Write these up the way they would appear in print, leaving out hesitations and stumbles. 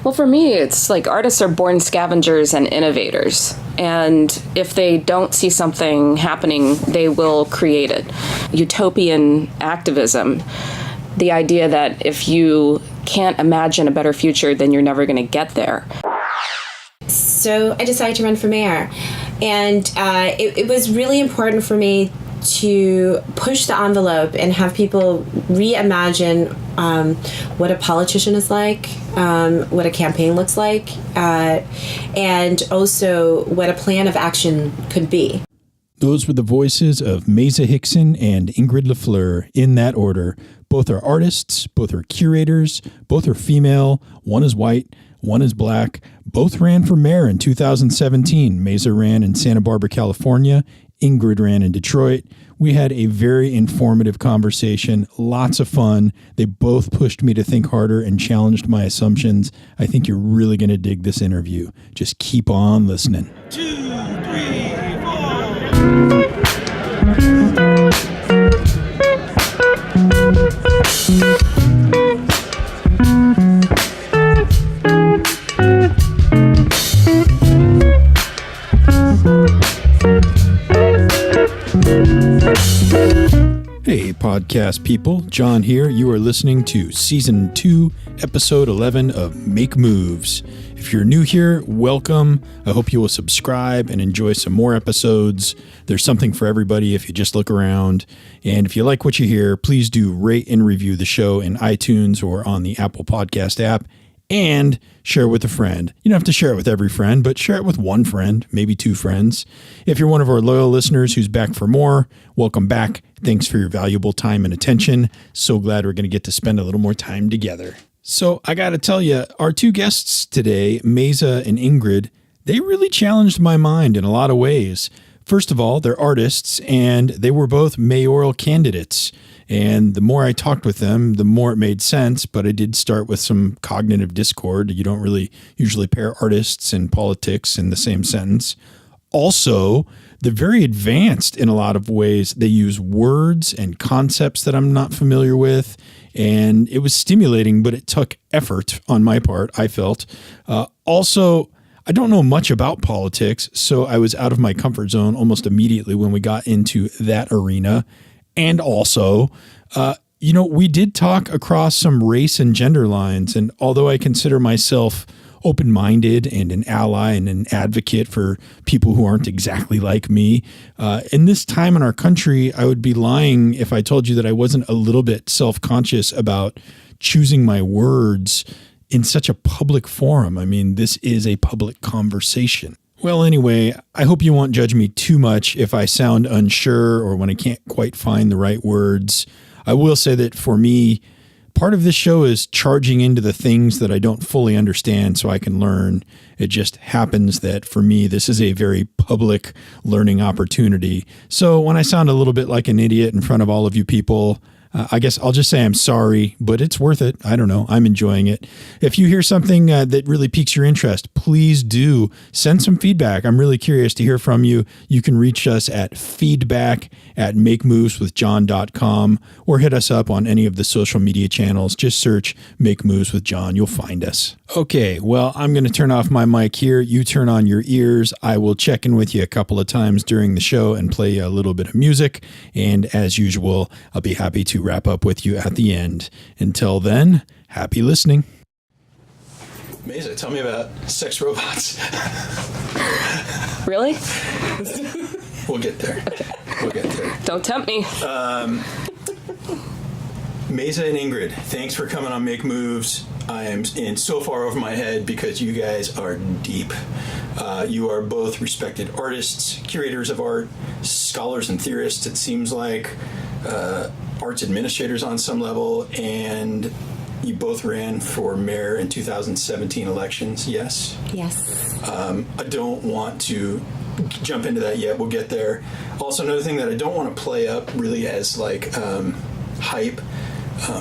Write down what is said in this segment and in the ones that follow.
Well, for me, it's like artists are born scavengers and innovators. And if they don't see something happening, they will create it. Utopian activism, the idea that if you can't imagine a better future, then you're never going to get there. So I decided to run for mayor. And it was really important for me to push the envelope and have people reimagine what a politician is like, what a campaign looks like, and also what a plan of action could be. Those were the voices of Maiza Hixson and Ingrid LaFleur in that order. Both are artists, both are curators, both are female, one is white, one is black. Both ran for mayor in 2017. Maiza ran in Santa Barbara, California. Ingrid ran in Detroit. We had a very informative conversation, lots of fun. They both pushed me to think harder and challenged my assumptions. I think you're really going to dig this interview. Just keep on listening. 2, 3, 4. Hey, podcast people. John here. You are listening to Season 2, Episode 11 of Make Moves. If you're new here, welcome. I hope you will subscribe and enjoy some more episodes. There's something for everybody if you just look around. And if you like what you hear, please do rate and review the show in iTunes or on the Apple Podcast app. And share it with a friend. You don't have to share it with every friend, but share it with one friend, maybe two friends. If you're one of our loyal listeners who's back for more, welcome back. Thanks for your valuable time and attention. So glad we're going to get to spend a little more time together. So I got to tell you, our two guests today, Maiza and Ingrid, they really challenged my mind in a lot of ways. First of all, they're artists, and they were both mayoral candidates. And the more I talked with them, the more it made sense. But I did start with some cognitive discord. You don't really usually pair artists and politics in the same sentence. Also, they're very advanced in a lot of ways. They use words and concepts that I'm not familiar with. And it was stimulating, but it took effort on my part, I felt. Also, I don't know much about politics, so I was out of my comfort zone almost immediately when we got into that arena. And also, we did talk across some race and gender lines. And although I consider myself open-minded and an ally and an advocate for people who aren't exactly like me, in this time in our country, I would be lying if I told you that I wasn't a little bit self-conscious about choosing my words in such a public forum. I mean, this is a public conversation. Well, anyway, I hope you won't judge me too much if I sound unsure or when I can't quite find the right words. I will say that for me, part of this show is charging into the things that I don't fully understand so I can learn. It just happens that for me, this is a very public learning opportunity. So when I sound a little bit like an idiot in front of all of you people, I guess I'll just say I'm sorry, but it's worth it. I don't know. I'm enjoying it. If you hear something that really piques your interest, please do send some feedback. I'm really curious to hear from you. You can reach us at feedback@makemoveswithjohn.com or hit us up on any of the social media channels. Just search Make Moves with John. You'll find us. Okay, well, I'm going to turn off my mic here. You turn on your ears. I will check in with you a couple of times during the show and play a little bit of music. And as usual, I'll be happy to wrap up with you at the end. Until then, happy listening. Maiza, tell me about sex robots. Really? We'll get there. Okay. We'll get there. Don't tempt me. Maiza and Ingrid, thanks for coming on Make Moves. I am in so far over my head because you guys are deep. You are both respected artists, curators of art, scholars and theorists, it seems like, arts administrators on some level, and you both ran for mayor in 2017 elections, yes? Yes. I don't want to jump into that yet. We'll get there. Also, another thing that I don't want to play up really as like hype,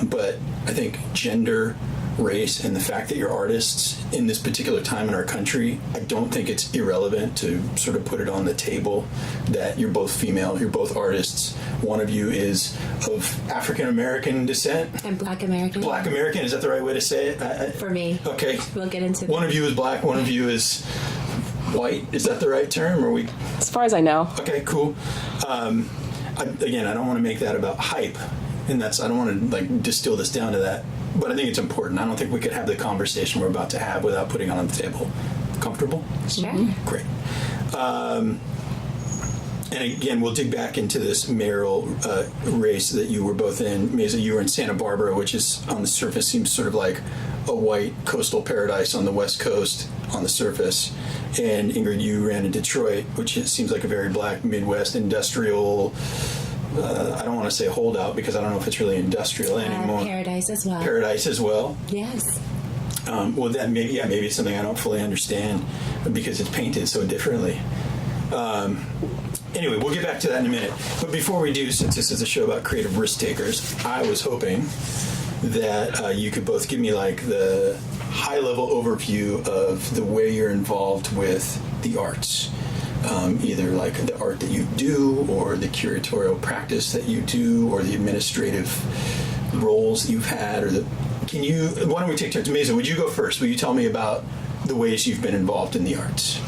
but I think gender race and the fact that you're artists in this particular time in our country, I don't think it's irrelevant to sort of put it on the table that you're both female, you're both artists. One of you is of African American descent. And Black American. Black American, is that the right way to say it? For me. Okay. We'll get into that. One of you is black, one of you is white. Is that the right term? Or we? As far as I know. Okay, cool. Again, I don't want to make that about hype, and I don't want to like distill this down to that. But I think it's important. I don't think we could have the conversation we're about to have without putting it on the table. Comfortable? Sure. Mm-hmm. Great. And again, we'll dig back into this mayoral race that you were both in. Maiza, you were in Santa Barbara, which is on the surface seems sort of like a white coastal paradise on the West Coast on the surface. And Ingrid, you ran in Detroit, which seems like a very black Midwest industrial. I don't want to say holdout because I don't know if it's really industrial anymore. Paradise as well. Paradise as well. Yes. Well, that maybe it's something I don't fully understand because it's painted so differently. Anyway, we'll get back to that in a minute. But before we do, since this is a show about creative risk takers, I was hoping that you could both give me like the high-level overview of the way you're involved with the arts. Either like the art that you do or the curatorial practice that you do or the administrative roles that you've had why don't we take turns? Maiza, would you go first? Will you tell me about the ways you've been involved in the arts?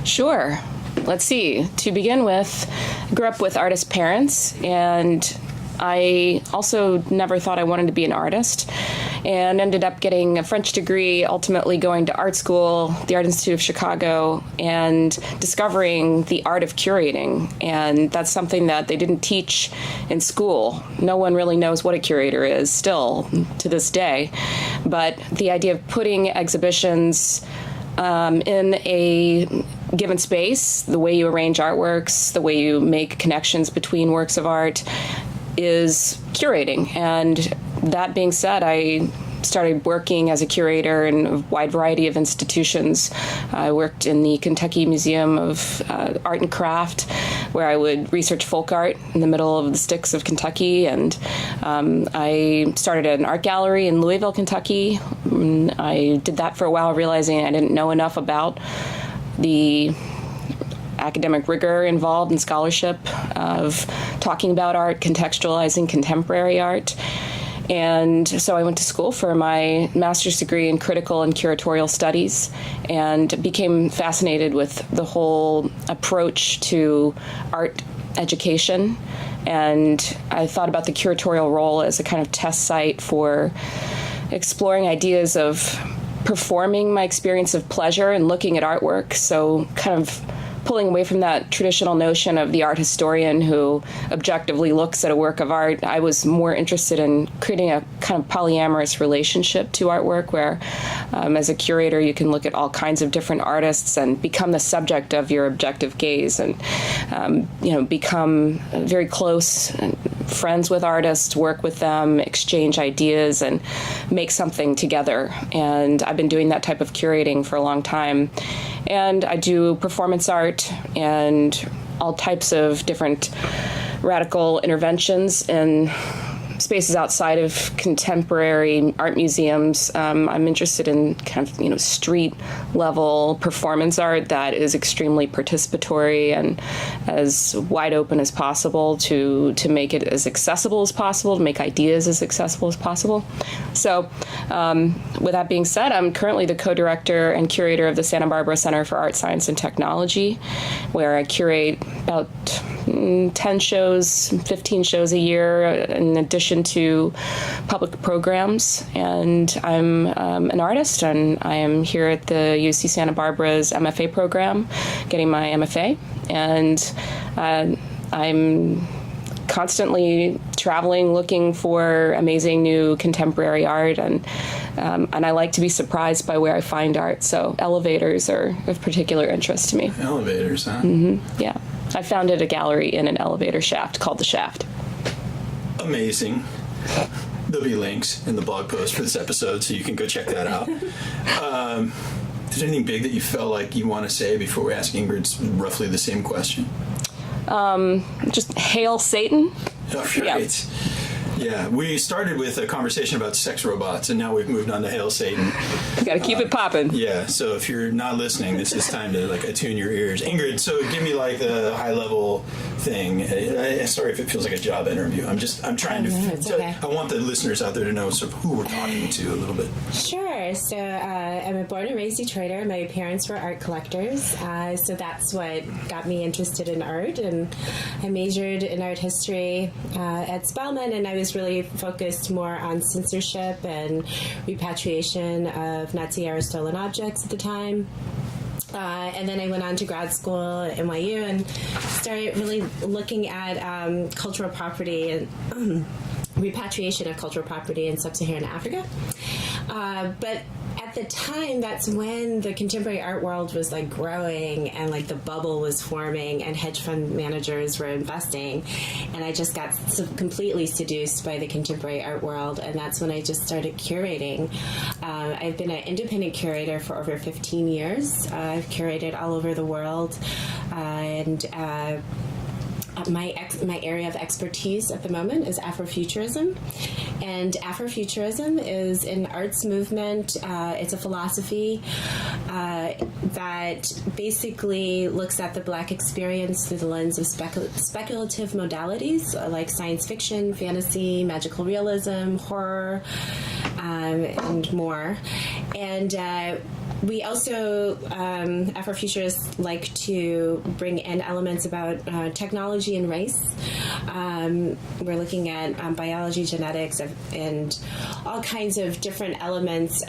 Sure. Let's see. To begin with, I grew up with artist parents, and I also never thought I wanted to be an artist, and ended up getting a French degree, ultimately going to art school, the Art Institute of Chicago, and discovering the art of curating. And that's something that they didn't teach in school. No one really knows what a curator is still to this day. But the idea of putting exhibitions in a given space, the way you arrange artworks, the way you make connections between works of art, is curating. And that being said, I started working as a curator in a wide variety of institutions. I worked in the Kentucky Museum of Art and Craft, where I would research folk art in the middle of the sticks of Kentucky. And I started an art gallery in Louisville, Kentucky. I did that for a while, realizing I didn't know enough about the academic rigor involved in scholarship of talking about art, contextualizing contemporary art. And so I went to school for my master's degree in critical and curatorial studies and became fascinated with the whole approach to art education. And I thought about the curatorial role as a kind of test site for exploring ideas of performing my experience of pleasure and looking at artwork. So kind of pulling away from that traditional notion of the art historian who objectively looks at a work of art, I was more interested in creating a kind of polyamorous relationship to artwork where, as a curator, you can look at all kinds of different artists and become the subject of your objective gaze and, become very close friends with artists, work with them, exchange ideas, and make something together. And I've been doing that type of curating for a long time. And I do performance art and all types of different radical interventions in spaces outside of contemporary art museums. I'm interested in kind of, street level performance art that is extremely participatory and as wide open as possible to make it as accessible as possible, to make ideas as accessible as possible. So with that being said, I'm currently the co-director and curator of the Santa Barbara Center for Art, Science, and Technology, where I curate about 10 shows, 15 shows a year, in addition to public programs. And I'm an artist, and I am here at the UC Santa Barbara's MFA program, getting my MFA. And I'm constantly traveling, looking for amazing new contemporary art, and I like to be surprised by where I find art. So elevators are of particular interest to me. Elevators, huh? Mm-hmm. Yeah. I founded a gallery in an elevator shaft called The Shaft. Amazing. There'll be links in the blog post for this episode, so you can go check that out. Is there anything big that you felt like you want to say before we ask Ingrid roughly the same question? Just hail Satan. All right. Yeah, we started with a conversation about sex robots, and now we've moved on to Hail Satan. Got to keep it popping. Yeah, so if you're not listening, this is time to attune your ears. Ingrid, so give me the high level thing. Sorry if it feels like a job interview. I'm trying to. I want the listeners out there to know sort of who we're talking to a little bit. Sure. So I'm a born and raised Detroiter. My parents were art collectors, so that's what got me interested in art. And I majored in art history at Spelman, and I was really focused more on censorship and repatriation of Nazi-era stolen objects at the time. And then I went on to grad school at NYU and started really looking at cultural property and repatriation of cultural property in sub-Saharan Africa. But at the time, that's when the contemporary art world was growing and the bubble was forming and hedge fund managers were investing. And I just got completely seduced by the contemporary art world. And that's when I just started curating. I've been an independent curator for over 15 years. I've curated all over the world. My area of expertise at the moment is Afrofuturism. And Afrofuturism is an arts movement. It's a philosophy that basically looks at the Black experience through the lens of speculative modalities like science fiction, fantasy, magical realism, horror, and more. And we also, Afrofuturists, like to bring in elements about technology and race. We're looking at biology, genetics, and all kinds of different elements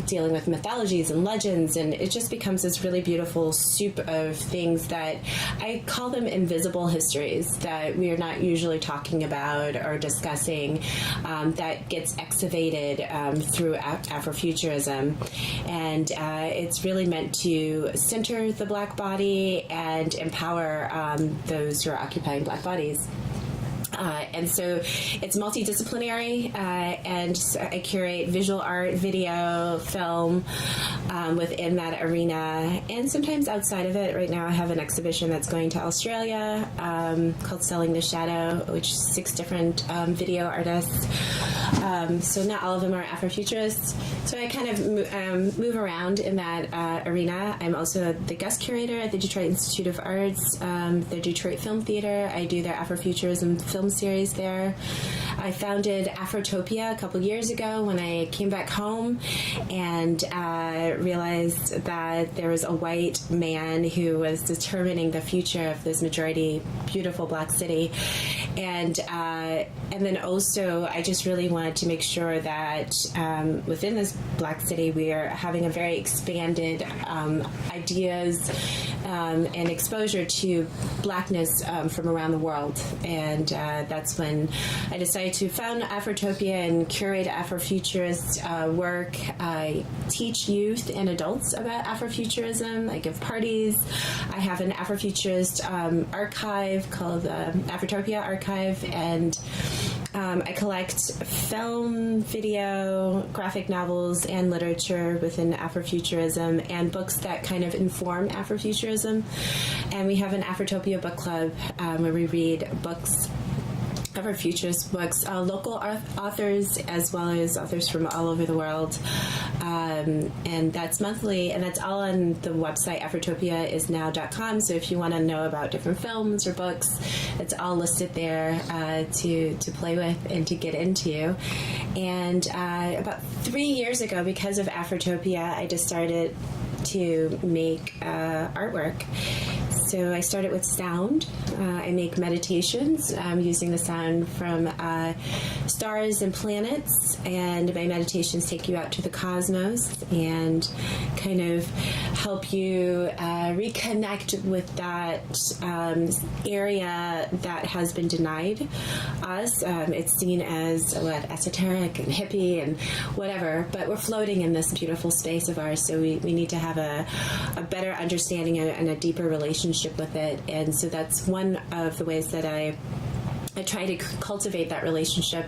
dealing with mythologies and legends, and it just becomes this really beautiful soup of things that I call them invisible histories that we are not usually talking about or discussing, that gets excavated through Afrofuturism. And it's really meant to center the Black body and empower those who are occupying Black bodies. And so it's multidisciplinary, and I curate visual art, video, film within that arena, and sometimes outside of it. Right now I have an exhibition that's going to Australia called Selling the Shadow, which is 6 different video artists. So not all of them are Afrofuturists. So I kind of move around in that arena. I'm also the guest curator at the Detroit Institute of Arts, the Detroit Film Theater. I do their Afrofuturism film series there. I founded Afrotopia a couple years ago when I came back home and realized that there was a white man who was determining the future of this majority beautiful Black city. And then also I just really wanted to make sure that within this Black city we are having a very expanded ideas and exposure to Blackness from around the world. And that's when I decided to found Afrotopia and curate Afrofuturist work. I teach youth and adults about Afrofuturism. I give parties. I have an Afrofuturist archive called the Afrotopia Archive, and I collect film, video, graphic novels, and literature within Afrofuturism, and books that kind of inform Afrofuturism. And we have an Afrotopia book club where we read books, Afrofuturist books, local authors as well as authors from all over the world. And that's monthly, and that's all on the website afrotopiaisnow.com. So if you want to know about different films or books, it's all listed there to play with and to get into. And about 3 years ago, because of Afrotopia, I just started to make artwork. So I started with sound. I make meditations using the sound from stars and planets, and my meditations take you out to the cosmos and kind of help you reconnect with that area that has been denied us. It's seen as esoteric and hippie and whatever, but we're floating in this beautiful space of ours, so we need to have a better understanding and a deeper relationship with it. And so that's one of the ways that I I try to cultivate that relationship.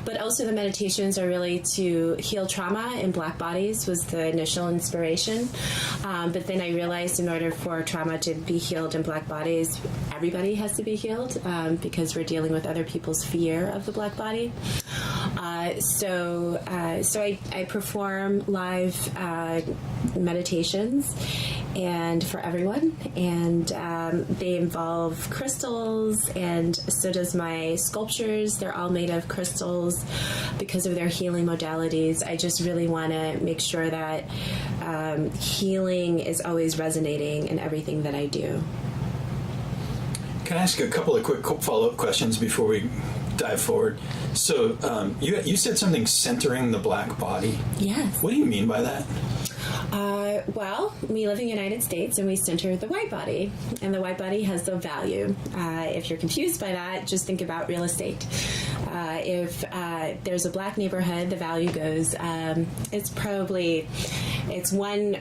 But also the meditations are really to heal trauma in Black bodies was the initial inspiration. But then I realized in order for trauma to be healed in Black bodies, everybody has to be healed because we're dealing with other people's fear of the Black body. So I perform live meditations and for everyone, and they involve crystals, and so does my sculptures. They're all made of crystals because of their healing modalities. I just really want to make sure that healing is always resonating in everything that I do. Can I ask a couple of quick follow-up questions before we dive forward? So you said something centering the Black body. Yes. What do you mean by that? Well, we live in the United States and we center the white body, and the white body has the value. If you're confused by that, just think about real estate. If there's a Black neighborhood, the value goes, it's one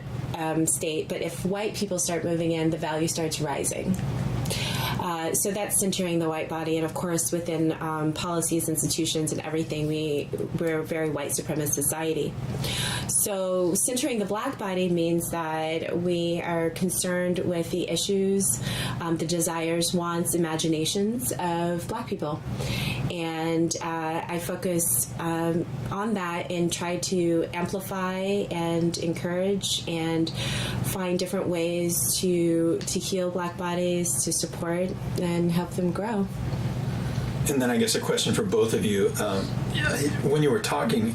state, but if white people start moving in, the value starts rising. So that's centering the white body, and of course within policies, institutions, and everything, we're a very white supremacist society. So centering the Black body means that we are concerned with the issues, the desires, wants, imaginations of Black people. And I focus on that and try to amplify and encourage and find different ways to heal Black bodies, to support and help them grow. And then I guess a question for both of you. When you were talking,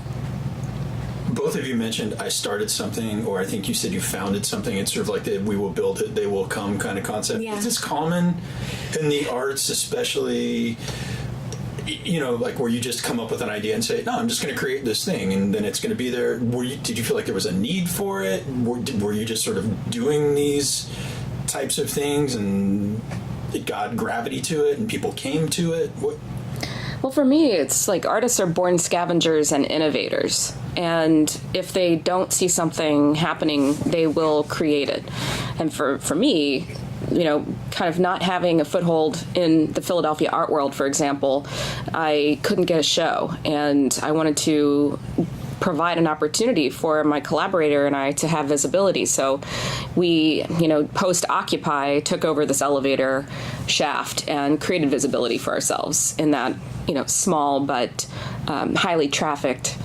both of you mentioned I started something, or I think you said you founded something. It's sort of like the we will build it, they will come kind of concept. Yeah. Is this common in the arts, especially, like where you just come up with an idea and say, no, I'm just going to create this thing, and then it's going to be there? Did you feel like there was a need for it? Were you just sort of doing these types of things and it got gravity to it and people came to it? Well, for me, it's like artists are born scavengers and innovators. And if they don't see something happening, they will create it. And for me, kind of not having a foothold in the Philadelphia art world, for example, I couldn't get a show. And I wanted to provide an opportunity for my collaborator and I to have visibility. So we, post-Occupy, took over this elevator shaft and created visibility for ourselves in that, small but highly trafficked,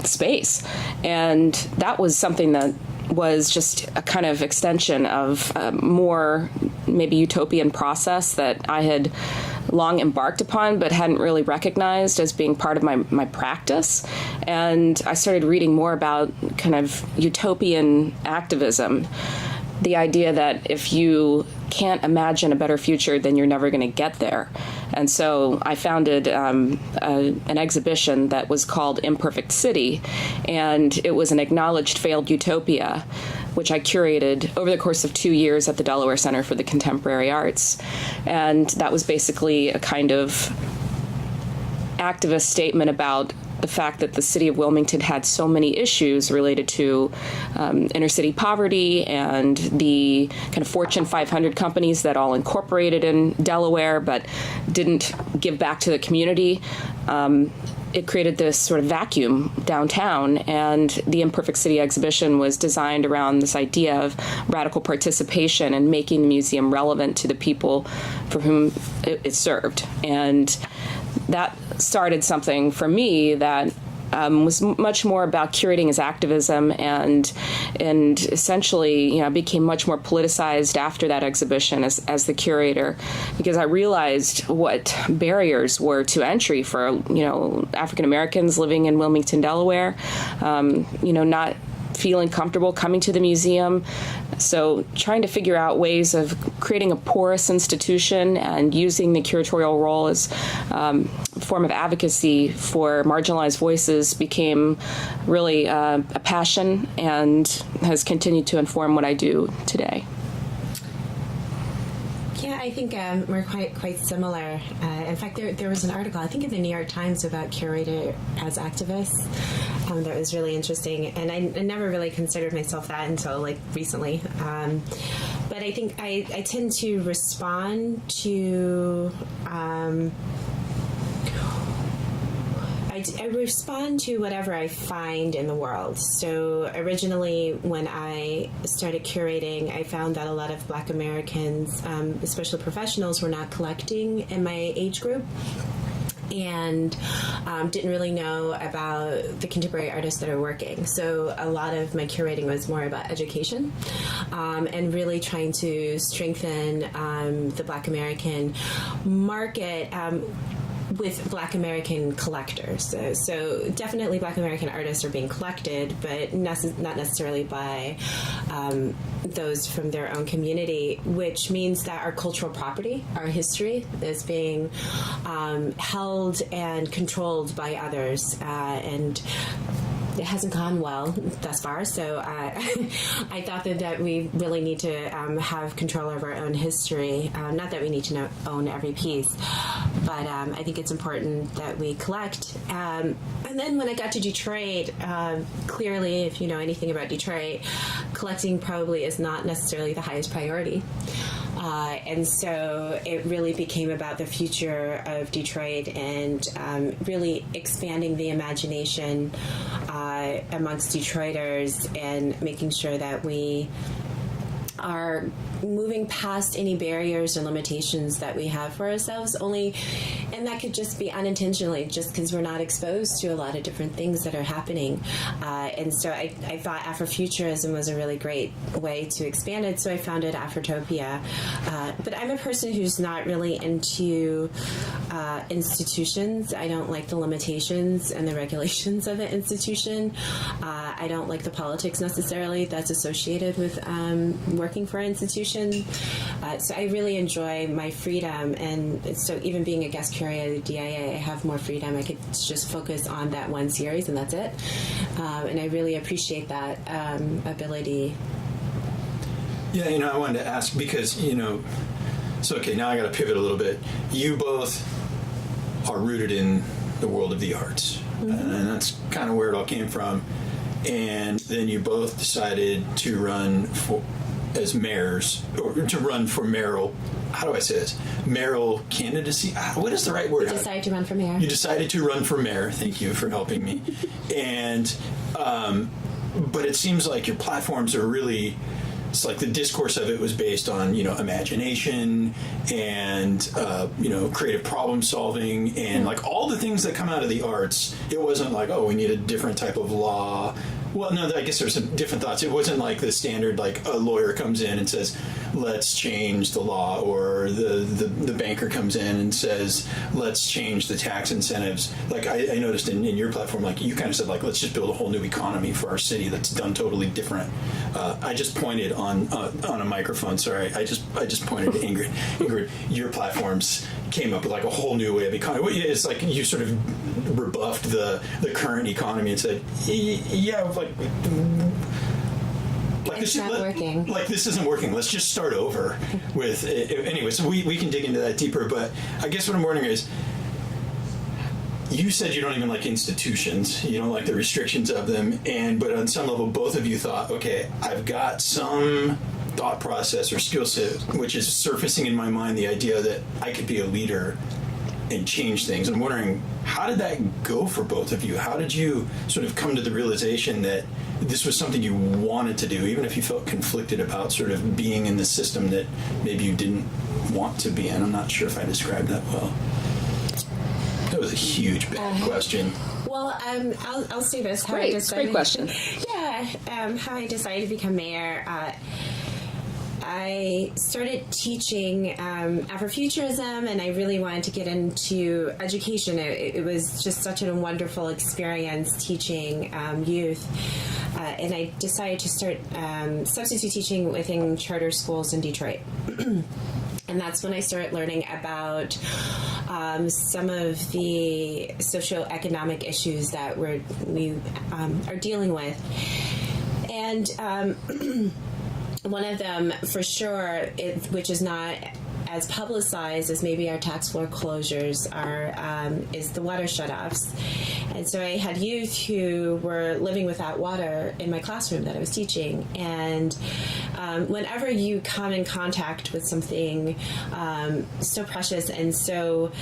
space. And that was something that was just a kind of extension of a more maybe utopian process that I had long embarked upon but hadn't really recognized as being part of my practice. And I started reading more about kind of utopian activism, the idea that if you can't imagine a better future, then you're never going to get there. And so I founded an exhibition that was called Imperfect City, and it was an acknowledged failed utopia, which I curated over the course of 2 years at the Delaware Center for the Contemporary Arts. And that was basically a kind of activist statement about the fact that the city of Wilmington had so many issues related to inner city poverty and the kind of Fortune 500 companies that all incorporated in Delaware but didn't give back to the community. It created this sort of vacuum downtown, and the Imperfect City exhibition was designed around this idea of radical participation and making the museum relevant to the people for whom it served. And that started something for me that was much more about curating as activism, and essentially, became much more politicized after that exhibition as the curator, because I realized what barriers were to entry for, African Americans living in Wilmington, Delaware, not feeling comfortable coming to the museum. So trying to figure out ways of creating a porous institution and using the curatorial role as a form of advocacy for marginalized voices became really a passion and has continued to inform what I do today. Yeah, I think we're quite similar. In fact, there was an article, I think in the New York Times, about curator as activists. That was really interesting, and I never really considered myself that until like recently. But I think I tend to respond to. I respond to whatever I find in the world. So originally, when I started curating, I found that a lot of Black Americans, especially professionals, were not collecting in my age group, and didn't really know about the contemporary artists that are working. So a lot of my curating was more about education, and really trying to strengthen the Black American market with Black American collectors. So definitely Black American artists are being collected, but not necessarily by those from their own community, which means that our cultural property, our history, is being held and controlled by others, and it hasn't gone well thus far. So I thought that we really need to have control of our own history. Not that we need to own every piece, but I think it's important that we collect. And then when I got to Detroit, clearly, if you know anything about Detroit, collecting probably is not necessarily the highest priority. And so it really became about the future of Detroit and really expanding the imagination amongst Detroiters and making sure that we are moving past any barriers or limitations that we have for ourselves, and that could just be unintentionally, just because we're not exposed to a lot of different things that are happening. And so I thought Afrofuturism was a really great way to expand it, so I founded Afrotopia. But I'm a person who's not really into institutions. I don't like the limitations and the regulations of an institution. I don't like the politics necessarily that's associated with working for an institution. So I really enjoy my freedom, and so even being a guest curator at the DIA, I have more freedom. I could just focus on that one series, and that's it. And I really appreciate that ability. Yeah, I wanted to ask because, so okay, now I got to pivot a little bit. You both are rooted in the world of the arts, and that's kind of where it all came from. And then you both decided to run as mayors, or to run for mayoral. How do I say this? Mayoral candidacy? What is the right word? Decided to run for mayor. You decided to run for mayor. Thank you for helping me. And, but it seems like your platforms are really, it's like the discourse of it was based on, imagination and, creative problem solving and like all the things that come out of the arts. It wasn't like, oh, we need a different type of law. Well, no, I guess there's some different thoughts. It wasn't like the standard, like a lawyer comes in and says, let's change the law, or the banker comes in and says, let's change the tax incentives. Like I noticed in your platform, like you kind of said, like, let's just build a whole new economy for our city that's done totally different. I just pointed on a microphone. Sorry, I just pointed to Ingrid. Ingrid, your platforms came up with like a whole new way of economy. It's like you sort of rebuffed the current economy and said, yeah, like it's not working. Like this isn't working. Let's just start over with it. Anyway, so we can dig into that deeper. But I guess what I'm wondering is, you said you don't even like institutions. You don't like the restrictions of them. But on some level, both of you thought, okay, I've got some thought process or skill set which is surfacing in my mind the idea that I could be a leader and change things. I'm wondering, how did that go for both of you? How did you sort of come to the realization that this was something you wanted to do, even if you felt conflicted about sort of being in the system that maybe you didn't want to be in? I'm not sure if I described that well. That was a huge, big question. Well, I'll say this. Great question. Yeah, how I decided to become mayor. I started teaching Afrofuturism, and I really wanted to get into education. It was just such a wonderful experience teaching youth. And I decided to start substitute teaching within charter schools in Detroit. And that's when I started learning about some of the socioeconomic issues that we are dealing with. And one of them, for sure, which is not as publicized as maybe our tax foreclosures is the water shutoffs. And so I had youth who were living without water in my classroom that I was teaching. And whenever you come in contact with something so precious and so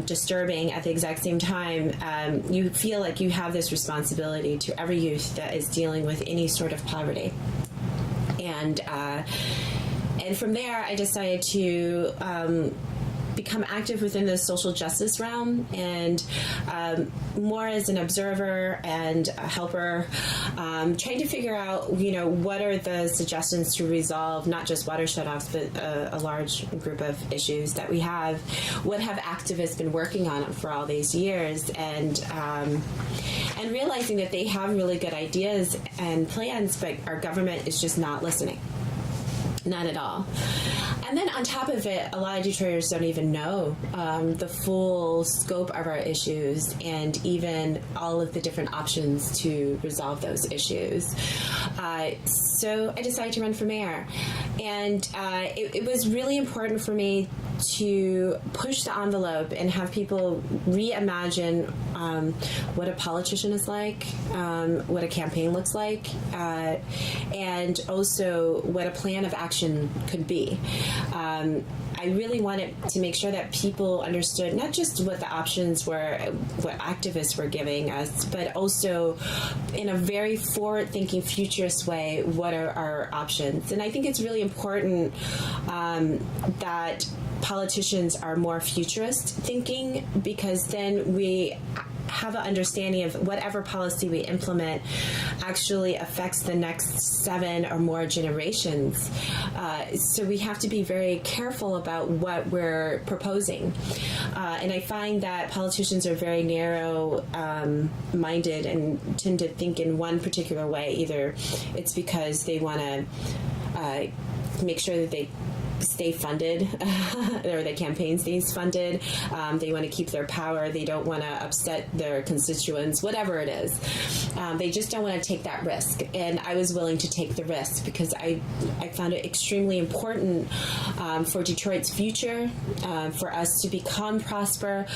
disturbing at the exact same time, you feel like you have this responsibility to every youth that is dealing with any sort of poverty. And from there, I decided to become active within the social justice realm, and more as an observer and a helper, trying to figure out, what are the suggestions to resolve not just water shutoffs, but a large group of issues that we have. What have activists been working on for all these years, and realizing that they have really good ideas and plans, but our government is just not listening. Not at all. And then on top of it, a lot of Detroiters don't even know the full scope of our issues and even all of the different options to resolve those issues. So I decided to run for mayor. And it was really important for me to push the envelope and have people reimagine what a politician is like, what a campaign looks like, and also what a plan of action could be. I really wanted to make sure that people understood not just what the options were, what activists were giving us, but also in a very forward-thinking, futurist way, what are our options. And I think it's really important that politicians are more futurist thinking, because then we have an understanding of whatever policy we implement actually affects the next 7 or more generations. So we have to be very careful about what we're proposing. And I find that politicians are very narrow-minded and tend to think in one particular way. Either it's because they want to make sure that they stay funded or the campaign stays funded. They want to keep their power. They don't want to upset their constituents, whatever it is. They just don't want to take that risk. And I was willing to take the risk because I found it extremely important for Detroit's future, for us to become prosperous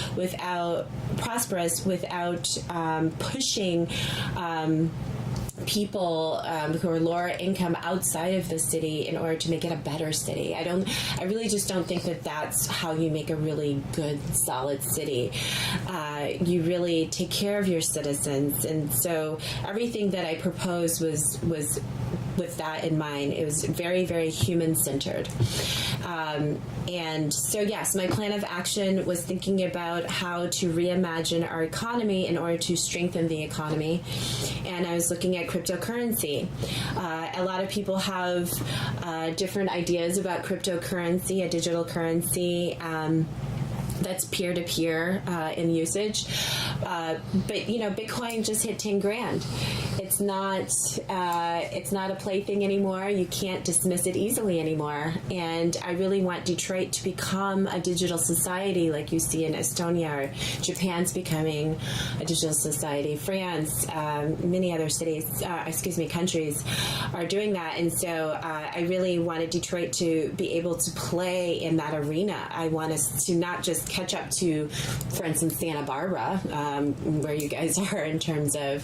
without pushing people who are lower income outside of the city in order to make it a better city. I really just don't think that that's how you make a really good, solid city. You really take care of your citizens. And so everything that I proposed was with that in mind. It was very, very human-centered. And so, yes, my plan of action was thinking about how to reimagine our economy in order to strengthen the economy. And I was looking at cryptocurrency. A lot of people have different ideas about cryptocurrency, a digital currency that's peer-to-peer in usage. But Bitcoin just hit 10 grand. It's not a plaything anymore. You can't dismiss it easily anymore. And I really want Detroit to become a digital society like you see in Estonia, or Japan's becoming a digital society. France, many other countries are doing that. And so I really wanted Detroit to be able to play in that arena. I want us to not just catch up to, for instance, Santa Barbara, where you guys are in terms of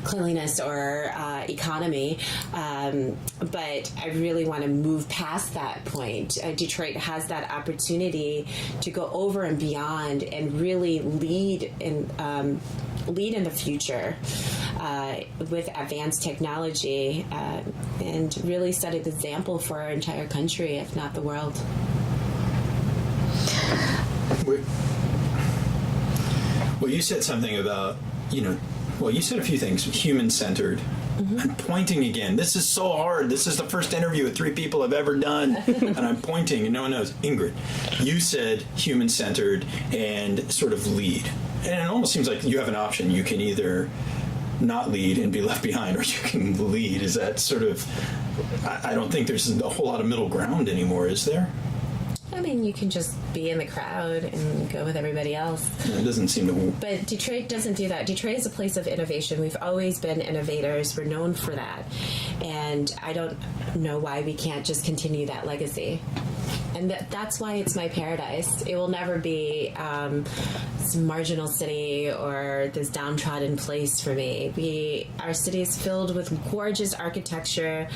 cleanliness or economy, but I really want to move past that point. Detroit has that opportunity to go over and beyond and really lead in the future with advanced technology and really set an example for our entire country, if not the world. Well, you said something about, you said a few things, human-centered. Mm-hmm. I'm pointing again. This is so hard. This is the first interview with 3 people I've ever done. And I'm pointing and no one knows. Ingrid, you said human-centered and sort of lead. And it almost seems like you have an option. You can either not lead and be left behind, or you can lead. Is that sort of, I don't think there's a whole lot of middle ground anymore, is there? I mean, you can just be in the crowd and go with everybody else. It doesn't seem to. But Detroit doesn't do that. Detroit is a place of innovation. We've always been innovators. We're known for that. And I don't know why we can't just continue that legacy. And that's why it's my paradise. It will never be some marginal city or this downtrodden place for me. Our city is filled with gorgeous architecture.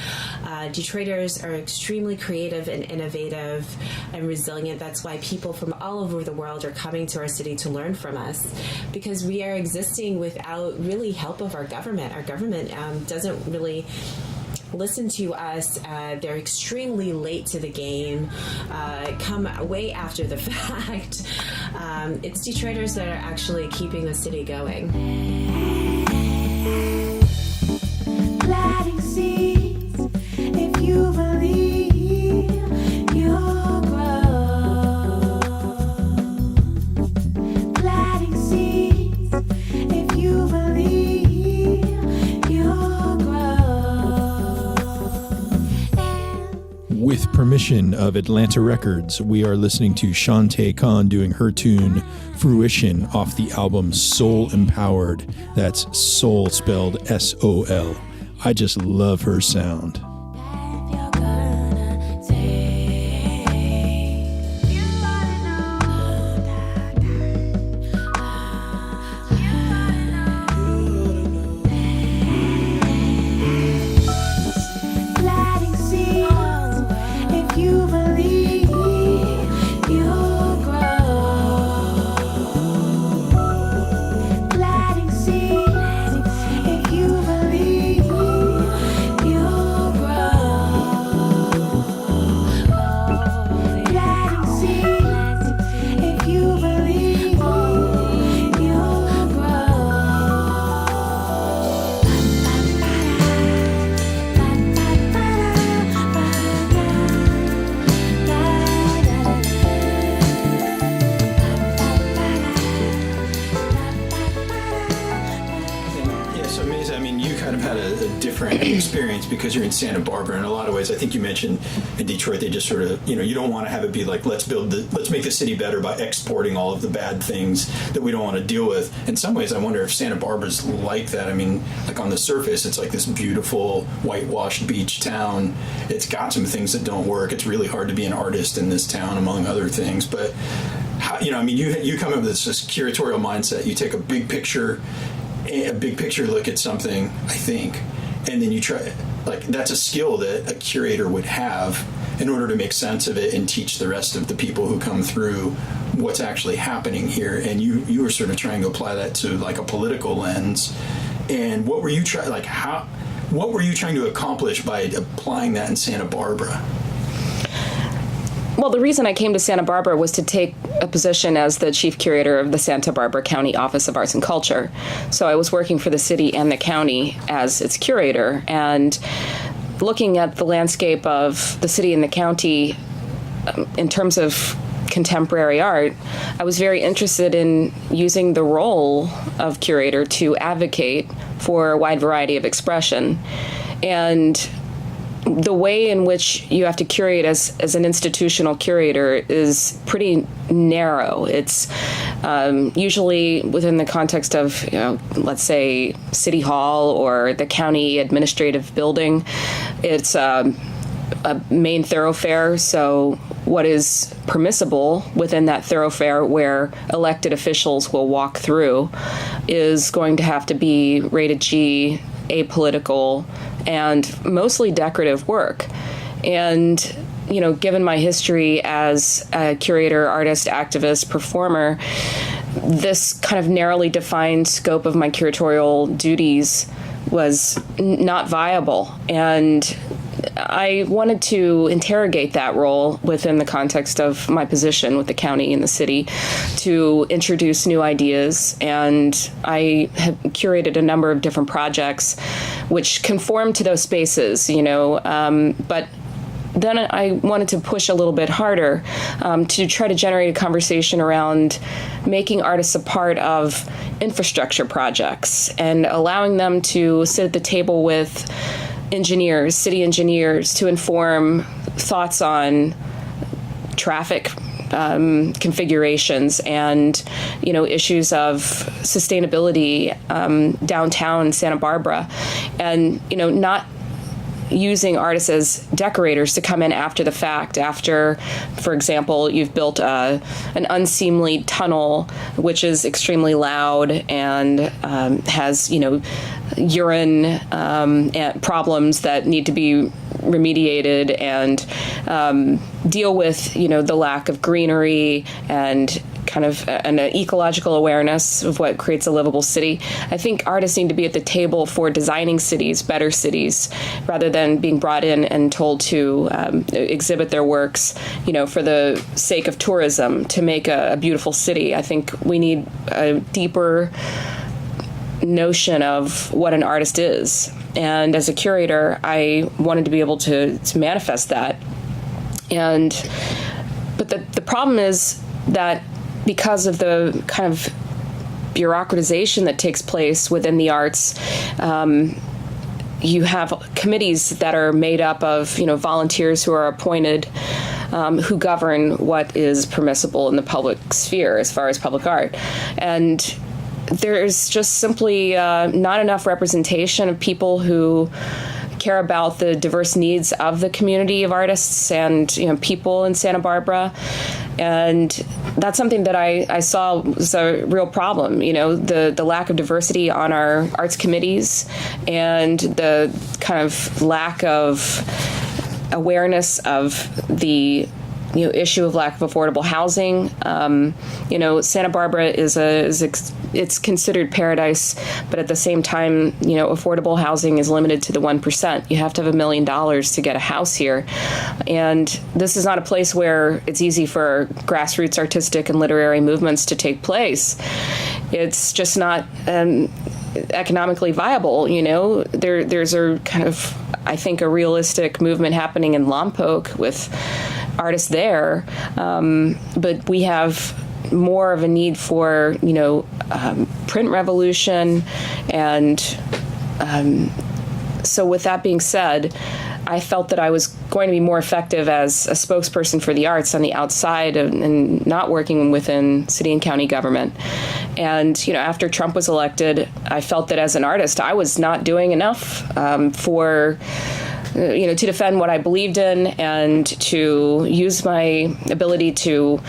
Detroiters are extremely creative and innovative and resilient. That's why people from all over the world are coming to our city to learn from us, because we are existing without really help of our government. Our government doesn't really listen to us. They're extremely late to the game, come way after the fact. It's Detroiters that are actually keeping the city going. Planting seeds, if you believe you'll grow. Planting seeds, if you believe you'll grow. With permission of Atlanta Records, we are listening to Shantae Khan doing her tune Fruition off the album Soul Empowered. That's soul spelled S-O-L. I just love her sound. Because you're in Santa Barbara, in a lot of ways, I think you mentioned in Detroit, they just sort of, you don't want to have it be like, let's make the city better by exporting all of the bad things that we don't want to deal with. In some ways, I wonder if Santa Barbara's like that. I mean, like on the surface, it's like this beautiful whitewashed beach town. It's got some things that don't work. It's really hard to be an artist in this town, among other things. But how, you come up with this curatorial mindset. You take a big picture look at something, I think, and then you try, that's a skill that a curator would have in order to make sense of it and teach the rest of the people who come through what's actually happening here. And you were sort of trying to apply that to a political lens. And what were you trying to accomplish by applying that in Santa Barbara? Well, the reason I came to Santa Barbara was to take a position as the chief curator of the Santa Barbara County Office of Arts and Culture. So I was working for the city and the county as its curator, and looking at the landscape of the city and the county in terms of contemporary art, I was very interested in using the role of curator to advocate for a wide variety of expression. And the way in which you have to curate as an institutional curator is pretty narrow. It's usually within the context of, let's say, City Hall or the county administrative building. It's a main thoroughfare, so what is permissible within that thoroughfare where elected officials will walk through is going to have to be rated G, apolitical, and mostly decorative work. And, given my history as a curator, artist, activist, performer, this kind of narrowly defined scope of my curatorial duties was not viable. And I wanted to interrogate that role within the context of my position with the county and the city to introduce new ideas. And I have curated a number of different projects which conform to those spaces, but then I wanted to push a little bit harder to try to generate a conversation around making artists a part of infrastructure projects and allowing them to sit at the table with engineers, city engineers, to inform thoughts on traffic configurations and, issues of sustainability downtown Santa Barbara. And, not using artists as decorators to come in after the fact. After, for example, you've built an unseemly tunnel, which is extremely loud and has, urine and problems that need to be remediated, and deal with, the lack of greenery and kind of an ecological awareness of what creates a livable city. I think artists need to be at the table for designing cities, better cities, rather than being brought in and told to exhibit their works, for the sake of tourism, to make a beautiful city. I think we need a deeper notion of what an artist is. And as a curator, I wanted to be able to manifest that. But the problem is that because of the kind of bureaucratization that takes place within the arts, you have committees that are made up of, volunteers who are appointed, who govern what is permissible in the public sphere as far as public art. And there's just simply not enough representation of people who care about the diverse needs of the community of artists and people in Santa Barbara. And that's something that I saw was a real problem, the lack of diversity on our arts committees and the kind of lack of awareness of the issue of lack of affordable housing. Santa Barbara it's considered paradise, but at the same time, affordable housing is limited to the 1%. You have to have $1 million to get a house here. And this is not a place where it's easy for grassroots artistic and literary movements to take place. It's just not economically viable. There's a kind of, I think, a realistic movement happening in Lompoc with artists there, but we have more of a need for print revolution. And so with that being said, I felt that I was going to be more effective as a spokesperson for the arts on the outside and not working within city and county government. And after Trump was elected, I felt that as an artist I was not doing enough for to defend what I believed in and to use my ability to,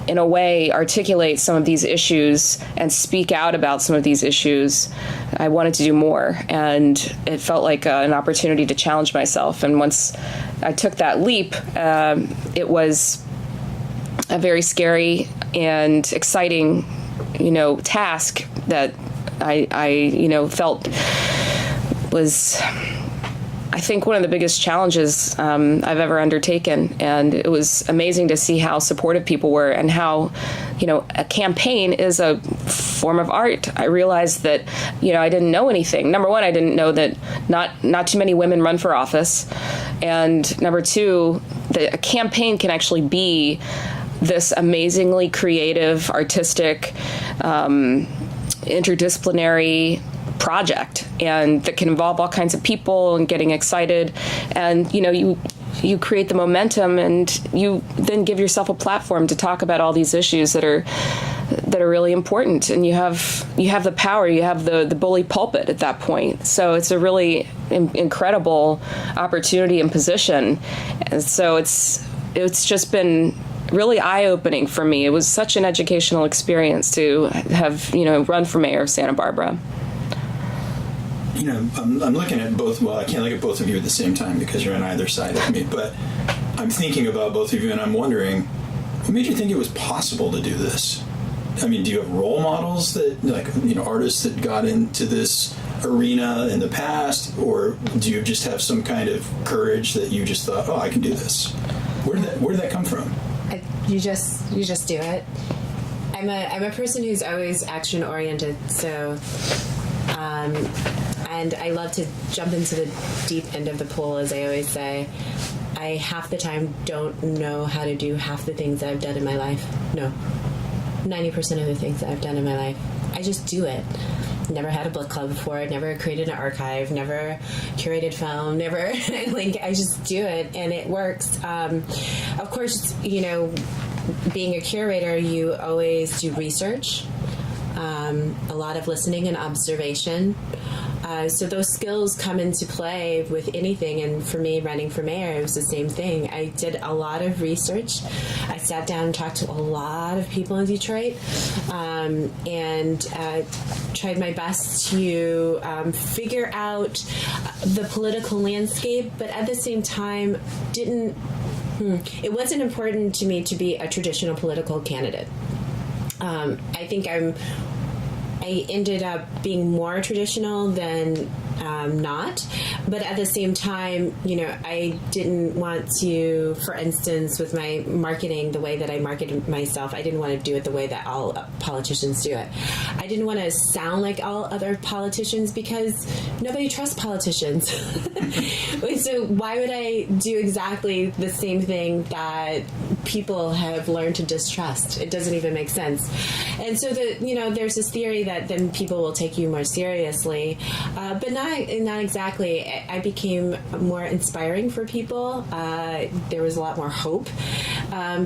in a way, articulate some of these issues and speak out about some of these issues. I wanted to do more, and it felt like an opportunity to challenge myself. And once I took that leap, it was a very scary and exciting, task that I felt was, I think, one of the biggest challenges I've ever undertaken. And it was amazing to see how supportive people were and how, a campaign is a form of art. I realized that, I didn't know anything. Number one, I didn't know that not too many women run for office. And number two, that a campaign can actually be this amazingly creative, artistic, interdisciplinary project, and that can involve all kinds of people and getting excited. And you create the momentum, and you then give yourself a platform to talk about all these issues that are really important. And you have the power, you have the bully pulpit at that point. So it's a really incredible opportunity and position. And so it's just been really eye-opening for me. It was such an educational experience to have run for mayor of Santa Barbara. I'm looking at both. Well, I can't look at both of you at the same time because you're on either side of me. But I'm thinking about both of you, and I'm wondering, what made you think it was possible to do this? I mean, do you have role models that, artists that got into this arena in the past, or do you just have some kind of courage that you just thought, oh, I can do this? Where did that come from? You just do it. I'm a person who's always action oriented, so. And I love to jump into the deep end of the pool, as I always say. I half the time don't know how to do half the things that I've done in my life. No. 90% of the things that I've done in my life. I just do it. Never had a book club before, never created an archive, never curated film, never, I just do it, and it works. Of course, being a curator, you always do research. a lot of listening and observation. So those skills come into play with anything. And for me, running for mayor, it was the same thing. I did a lot of research. I sat down and talked to a lot of people in Detroit, and tried my best to figure out the political landscape, but at the same time it wasn't important to me to be a traditional political candidate. I think I ended up being more traditional than not, but at the same time, I didn't want to, for instance, with my marketing, the way that I marketed myself, I didn't want to do it the way that all politicians do it. I didn't want to sound like all other politicians because nobody trusts politicians. So why would I do exactly the same thing that people have learned to distrust? It doesn't even make sense. And so there's this theory that then people will take you more seriously, but not exactly. I became more inspiring for people. There was a lot more hope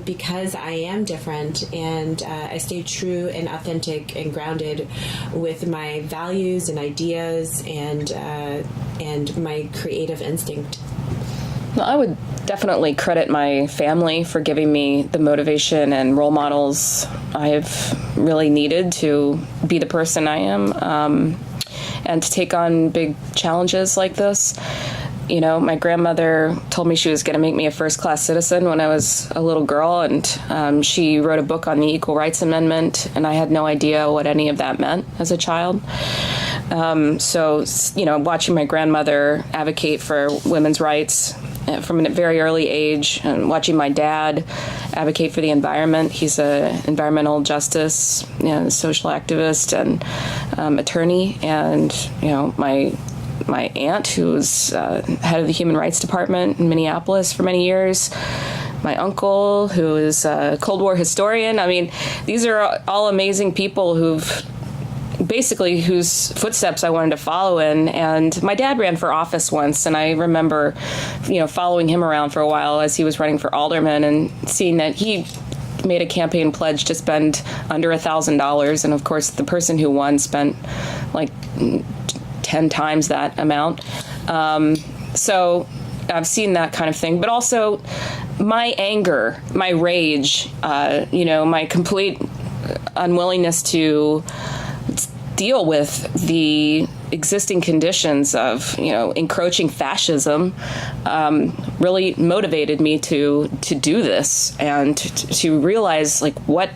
because I am different, and I stayed true and authentic and grounded with my values and ideas and my creative instinct. Well, I would definitely credit my family for giving me the motivation and role models I've really needed to be the person I am, and to take on big challenges like this. My grandmother told me she was going to make me a first-class citizen when I was a little girl, and she wrote a book on the Equal Rights Amendment, and I had no idea what any of that meant as a child. So, watching my grandmother advocate for women's rights from a very early age, and watching my dad advocate for the environment. He's an environmental justice, social activist and attorney, and my aunt, who was head of the Human Rights Department in Minneapolis for many years. My uncle, who is a Cold War historian. I mean, these are all amazing people whose footsteps I wanted to follow in. And my dad ran for office once, and I remember, following him around for a while as he was running for alderman and seeing that he made a campaign pledge to spend under $1,000. And of course, the person who won spent like 10 times that amount. So I've seen that kind of thing, but also my anger, my rage, my complete unwillingness to deal with the existing conditions of, encroaching fascism, really motivated me to do this and to realize what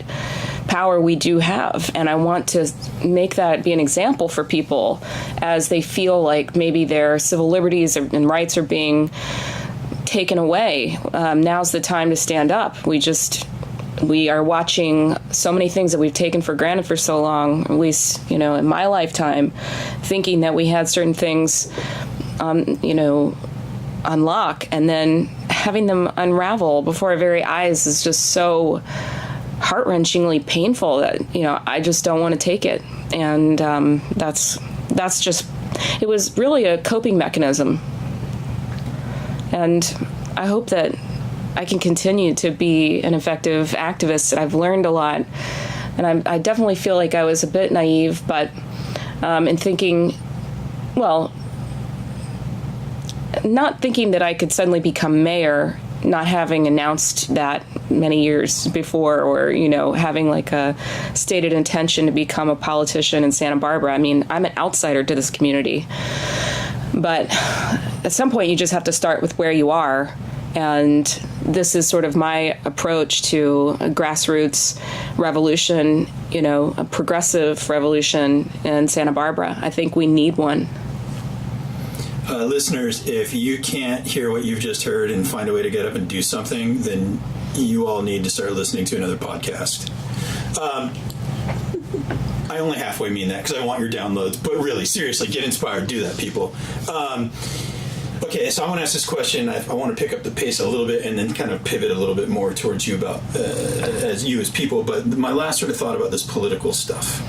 power we do have. And I want to make that be an example for people as they feel like maybe their civil liberties and rights are being taken away. Now's the time to stand up. We are watching so many things that we've taken for granted for so long, at least, in my lifetime, thinking that we had certain things, unlock, and then having them unravel before our very eyes is just so heart-wrenchingly painful that, I just don't want to take it. And that's just, it was really a coping mechanism. And I hope that I can continue to be an effective activist. I've learned a lot, and I definitely feel like I was a bit naive, but in thinking, not thinking that I could suddenly become mayor, not having announced that many years before, or, having a stated intention to become a politician in Santa Barbara. I mean, I'm an outsider to this community, but at some point you just have to start with where you are. And this is sort of my approach to a grassroots revolution, a progressive revolution in Santa Barbara. I think we need one. Listeners, if you can't hear what you've just heard and find a way to get up and do something, then you all need to start listening to another podcast. I only halfway mean that because I want your downloads. But really, seriously, get inspired. Do that, people. Okay, so I want to ask this question. I want to pick up the pace a little bit and then kind of pivot a little bit more towards you about as people. But my last sort of thought about this political stuff.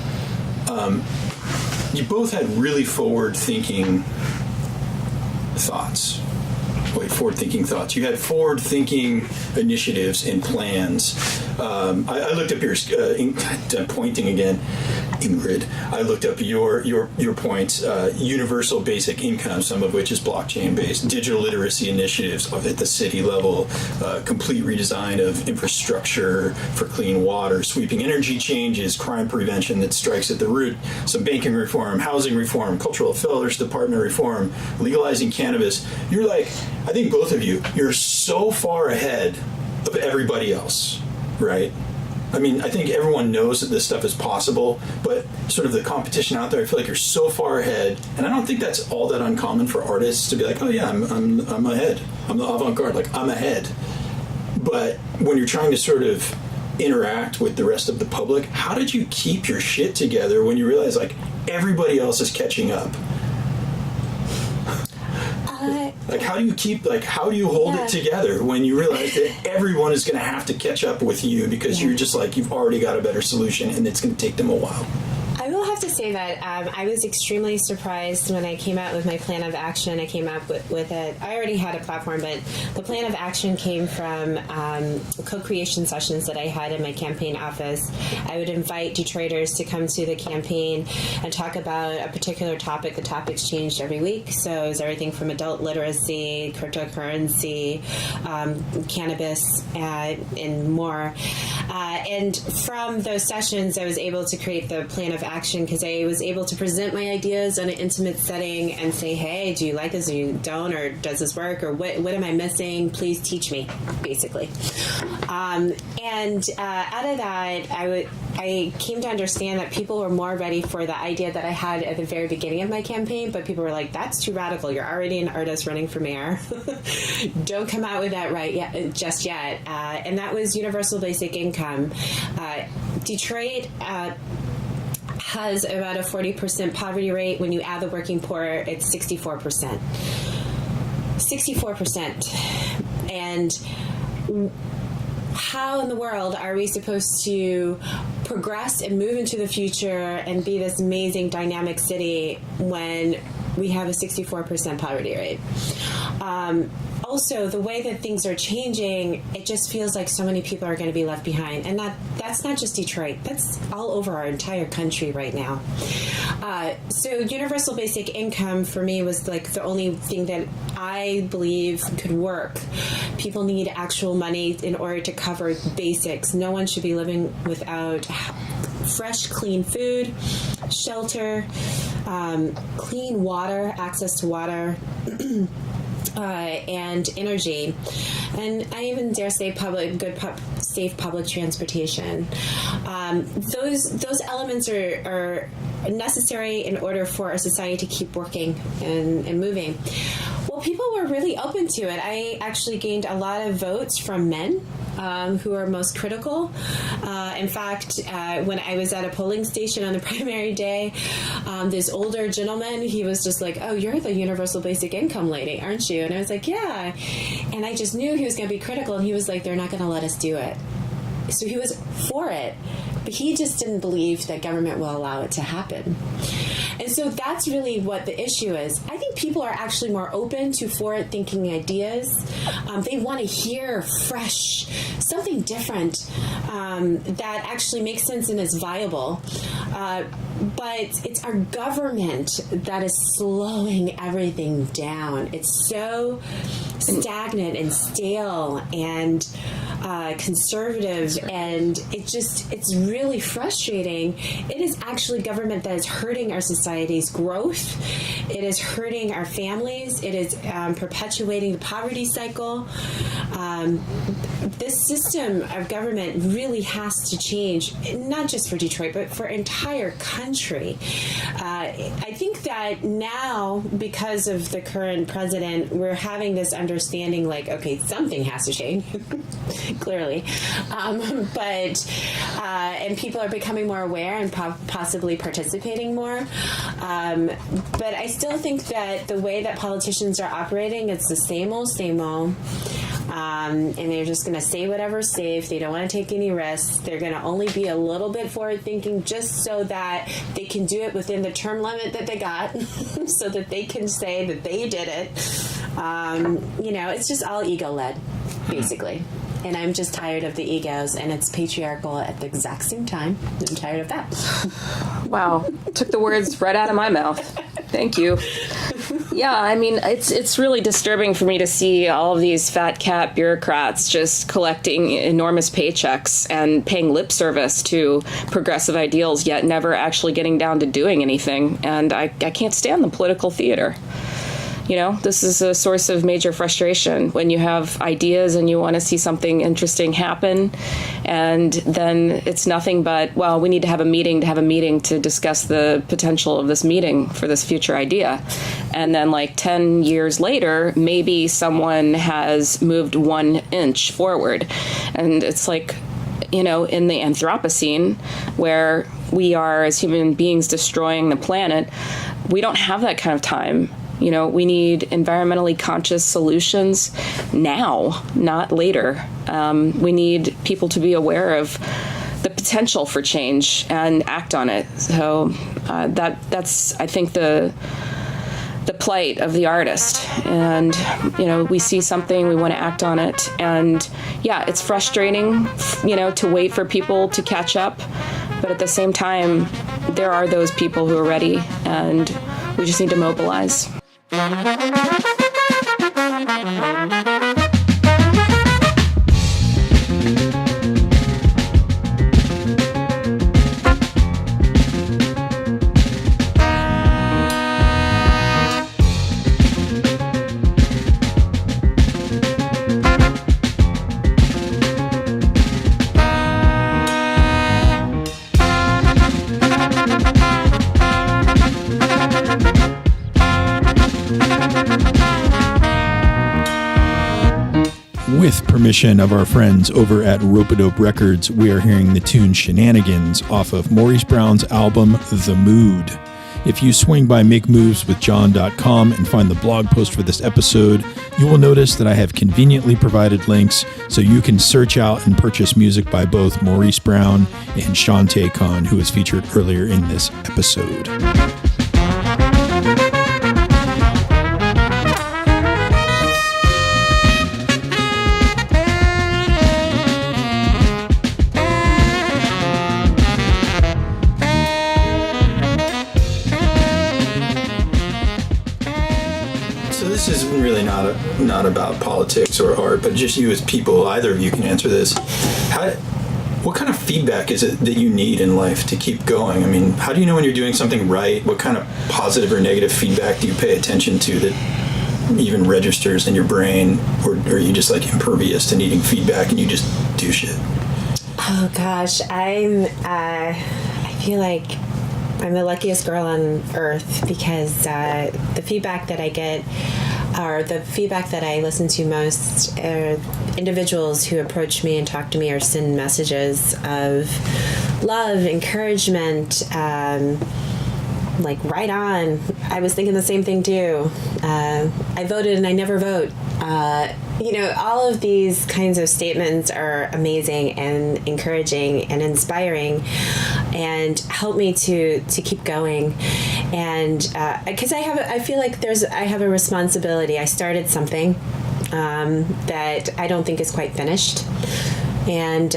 You both had really forward-thinking thoughts. Forward-thinking thoughts. You had forward-thinking initiatives and plans. I looked up your pointing again, Ingrid. I looked up your points. Universal basic income, some of which is blockchain based. Digital literacy initiatives at the city level. Complete redesign of infrastructure for clean water. Sweeping energy changes. Crime prevention that strikes at the root. Some banking reform, housing reform, cultural affairs department reform, legalizing cannabis. You're like, I think both of you're so far ahead of everybody else, right? I mean, I think everyone knows that this stuff is possible, but sort of the competition out there, I feel like you're so far ahead, and I don't think that's all that uncommon for artists to be like, oh yeah, I'm ahead. I'm the avant-garde, like I'm ahead. But when you're trying to sort of interact with the rest of the public, how did you keep your shit together when you realize like everybody else is catching up? Like, how do you hold it together when you realize that everyone is going to have to catch up with you because you're just like, you've already got a better solution and it's going to take them a while? I will have to say that I was extremely surprised when I came out with my plan of action. I came up with it. I already had a platform, but the plan of action came from co-creation sessions that I had in my campaign office. I would invite Detroiters to come to the campaign and talk about a particular topic. The topics changed every week, so it was everything from adult literacy, cryptocurrency, cannabis, and more. And from those sessions, I was able to create the plan of action because I was able to present my ideas in an intimate setting and say, hey, do you like this or you don't, or does this work, or what am I missing? Please teach me, basically. And out of that, I came to understand that people were more ready for the idea that I had at the very beginning of my campaign, but people were like, that's too radical. You're already an artist running for mayor. Don't come out with that just yet. And that was universal basic income. Detroit has about a 40% poverty rate. When you add the working poor, it's 64%. 64%. And how in the world are we supposed to progress and move into the future and be this amazing dynamic city when we have a 64% poverty rate? Also, the way that things are changing, it just feels like so many people are going to be left behind. And that's not just Detroit. That's all over our entire country right now. So universal basic income for me was like the only thing that I believe could work. People need actual money in order to cover basics. No one should be living without fresh, clean food, shelter, clean water, access to water, and energy, and I even dare say safe public transportation. Those elements are necessary in order for our society to keep working and moving. Well, people were really open to it. I actually gained a lot of votes from men who are most critical. In fact, when I was at a polling station on the primary day, this older gentleman, he was just like, oh, you're the universal basic income lady, aren't you? And I was like, yeah. And I just knew he was going to be critical, and he was like, they're not going to let us do it. So he was for it, but he just didn't believe that government will allow it to happen. And so that's really what the issue is. I think people are actually more open to forward-thinking ideas. They want to hear fresh, something different that actually makes sense and is viable. But it's our government that is slowing everything down. It's so stagnant and stale and conservative, and it's really frustrating. It is actually government that is hurting our society's growth. It is hurting our families. It is perpetuating the poverty cycle. This system of government really has to change, not just for Detroit, but for entire country. I think that now, because of the current president, we're having this understanding like, okay, something has to change, clearly. And people are becoming more aware and possibly participating more. But I still think that the way that politicians are operating, it's the same old, same old. And they're just going to say whatever's safe. They don't want to take any risks. They're going to only be a little bit forward thinking just so that they can do it within the term limit that they got so that they can say that they did it. It's just all ego led, basically. And I'm just tired of the egos, and it's patriarchal at the exact same time. I'm tired of that. Wow. Took the words right out of my mouth. Thank you. Yeah, I mean, it's really disturbing for me to see all of these fat cat bureaucrats just collecting enormous paychecks and paying lip service to progressive ideals, yet never actually getting down to doing anything. And I can't stand the political theater. You know, this is a source of major frustration when you have ideas and you want to see something interesting happen, and then it's nothing but, well, we need to have a meeting to discuss the potential of this meeting for this future idea. And then like 10 years later, maybe someone has moved 1 inch forward. And it's like, you know, in the Anthropocene, where we are as human beings destroying the planet, we don't have that kind of time. You know, we need environmentally conscious solutions now, not later. We need people to be aware of the potential for change and act on it. So that's, I think, the plight of the artist. And, you know, we see something, we want to act on it. And yeah, it's frustrating, you know, to wait for people to catch up. But at the same time, there are those people who are ready, and we just need to mobilize. With permission of our friends over at Rope-a-Dope Records, we are hearing the tune Shenanigans off of Maurice Brown's album The Mood. If you swing by makemoveswithjohn.com and find the blog post for this episode, you will notice that I have conveniently provided links so you can search out and purchase music by both Maurice Brown and Shantae Khan, who was featured earlier in this episode. This is really not about politics or art, but just you as people. Either of you can answer this. What kind of feedback is it that you need in life to keep going? I mean, how do you know when you're doing something right? What kind of positive or negative feedback do you pay attention to that even registers in your brain? Or are you just like impervious to needing feedback and you just do shit? Oh gosh, I feel like I'm the luckiest girl on earth, because the feedback that I get, or the feedback that I listen to most, are individuals who approach me and talk to me or send messages of love, encouragement, like, right on, I was thinking the same thing too. I voted and I never vote. You know, all of these kinds of statements are amazing and encouraging and inspiring, and help me to keep going. And because I feel like I have a responsibility. I started something that I don't think is quite finished, and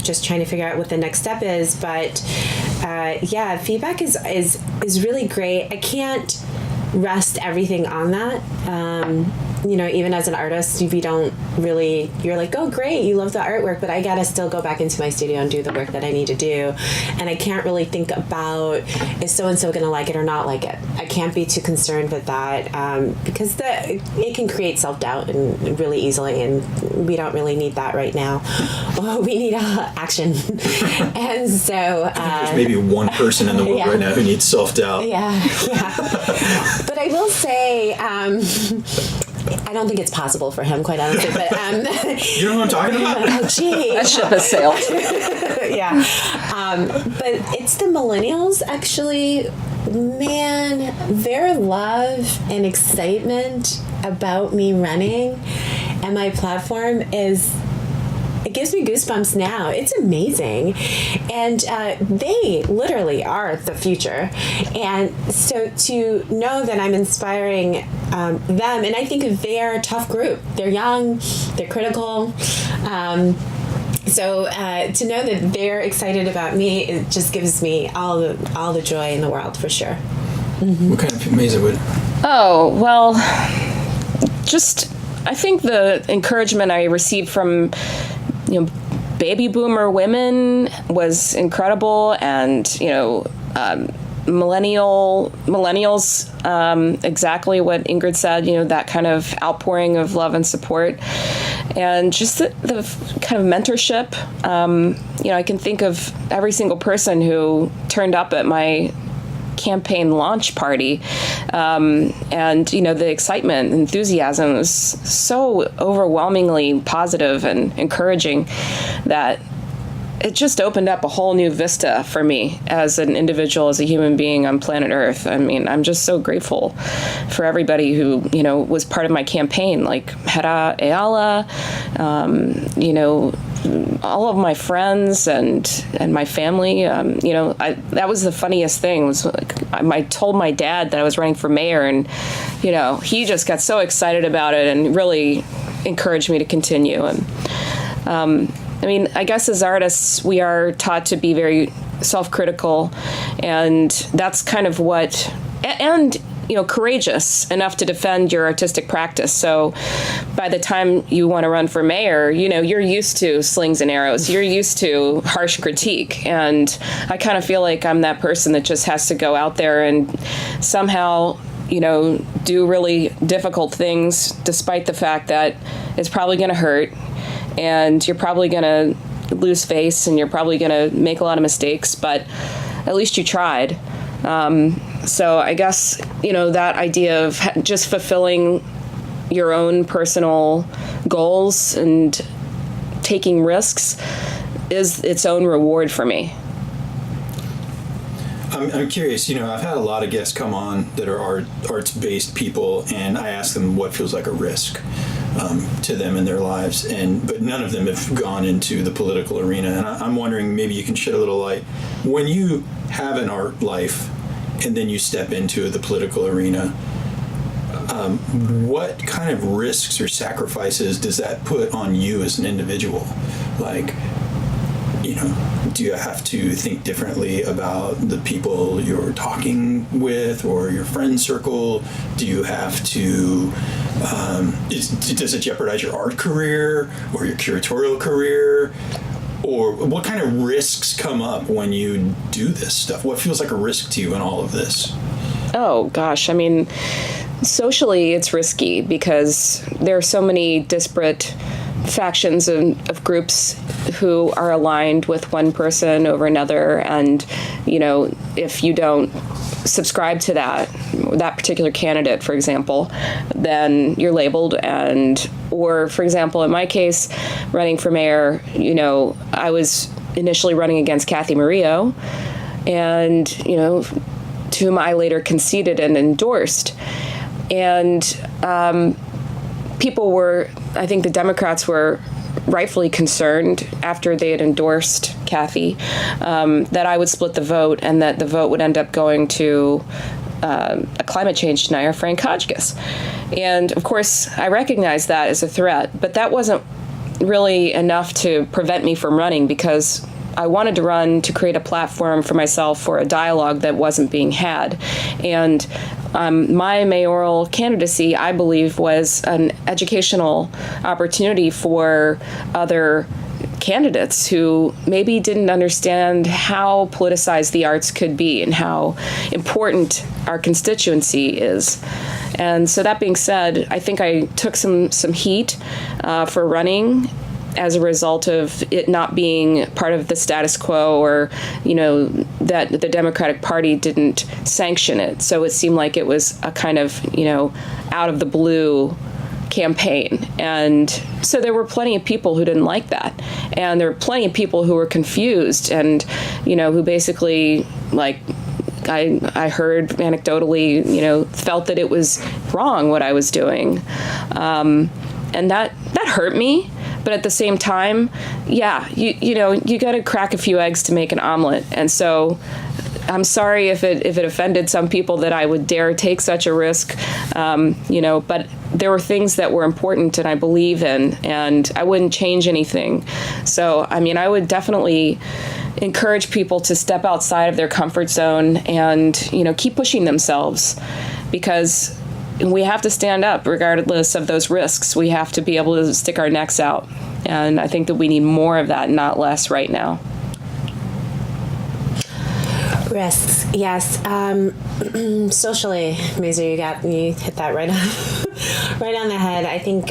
just trying to figure out what the next step is. But yeah, feedback is really great. I can't rest everything on that. You know, even as an artist, if you don't really, you're like, oh, great, you love the artwork, but I gotta still go back into my studio and do the work that I need to do. And I can't really think about, is so-and-so gonna like it or not like it? I can't be too concerned with that, because it can create self-doubt and really easily, and we don't really need that right now. We need action. And so... there's maybe one person in the world right now who needs self-doubt. Yeah. But I will say... I don't think it's possible for him, quite honestly. But you know what I'm talking about? Oh, gee, That ship has sailed. yeah. But it's the millennials, actually. Man, their love and excitement about me running and my platform it gives me goosebumps now. It's amazing. And they literally are the future. And so to know that I'm inspiring them, and I think they're a tough group. They're young, they're critical. So to know that they're excited about me, it just gives me all the joy in the world, for sure. What kind of Maiza would? Oh, well, just I think the encouragement I received from, baby boomer women was incredible, and millennials, exactly what Ingrid said, that kind of outpouring of love and support, and just the kind of mentorship. I can think of every single person who turned up at my campaign launch party, and the excitement, enthusiasm was so overwhelmingly positive and encouraging that it just opened up a whole new vista for me as an individual, as a human being on planet Earth. I mean, I'm just so grateful for everybody who, was part of my campaign, like Hera Ayala, all of my friends and my family. That was the funniest thing, was like, I told my dad that I was running for mayor, and, he just got so excited about it and really encouraged me to continue. And, I guess as artists, we are taught to be very self-critical, and that's kind of what, and courageous enough to defend your artistic practice. So by the time you want to run for mayor, you're used to slings and arrows. You're used to harsh critique. And I kind of feel like I'm that person that just has to go out there and somehow, do really difficult things, despite the fact that it's probably going to hurt, and you're probably going to lose face, and you're probably going to make a lot of mistakes, but at least you tried. So I guess, that idea of just fulfilling your own personal goals and taking risks is its own reward for me. I'm curious, I've had a lot of guests come on that are arts-based people, and I ask them what feels like a risk to them in their lives, but none of them have gone into the political arena. And I'm wondering, maybe you can shed a little light. When you have an art life and then you step into the political arena, what kind of risks or sacrifices does that put on you as an individual? Like, do you have to think differently about the people you're talking with or your friend circle? Do you have to, does it jeopardize your art career or your curatorial career? Or what kind of risks come up when you do this stuff? What feels like a risk to you in all of this? Oh, gosh. Socially, it's risky because there are so many disparate factions of groups who are aligned with one person over another, and if you don't subscribe to that particular candidate, for example, then you're labeled. Or for example, in my case, running for mayor, I was initially running against Kathy Murillo, and to whom I later conceded and endorsed. And people were, I think the Democrats were rightfully concerned after they had endorsed Kathy, that I would split the vote, and that the vote would end up going to a climate change denier, Frank Hodgkiss. And of course, I recognized that as a threat, but that wasn't really enough to prevent me from running, because I wanted to run to create a platform for myself for a dialogue that wasn't being had. And my mayoral candidacy, I believe, was an educational opportunity for other candidates who maybe didn't understand how politicized the arts could be and how important our constituency is. And so that being said, I think I took some heat for running as a result of it not being part of the status quo, or, that the Democratic Party didn't sanction it. So it seemed like it was a kind of, out of the blue campaign. And so there were plenty of people who didn't like that. And there were plenty of people who were confused and, who basically, like, I heard anecdotally, felt that it was wrong what I was doing. And that hurt me. But at the same time, yeah, you know, you got to crack a few eggs to make an omelet. And so I'm sorry if it offended some people that I would dare take such a risk, you know, but there were things that were important and I believe in, and I wouldn't change anything. So, I mean, I would definitely encourage people to step outside of their comfort zone and, you know, keep pushing themselves, because we have to stand up regardless of those risks. We have to be able to stick our necks out. And I think that we need more of that, not less right now. Risks, yes. Socially, Maiza, you hit that right on, right on the head. I think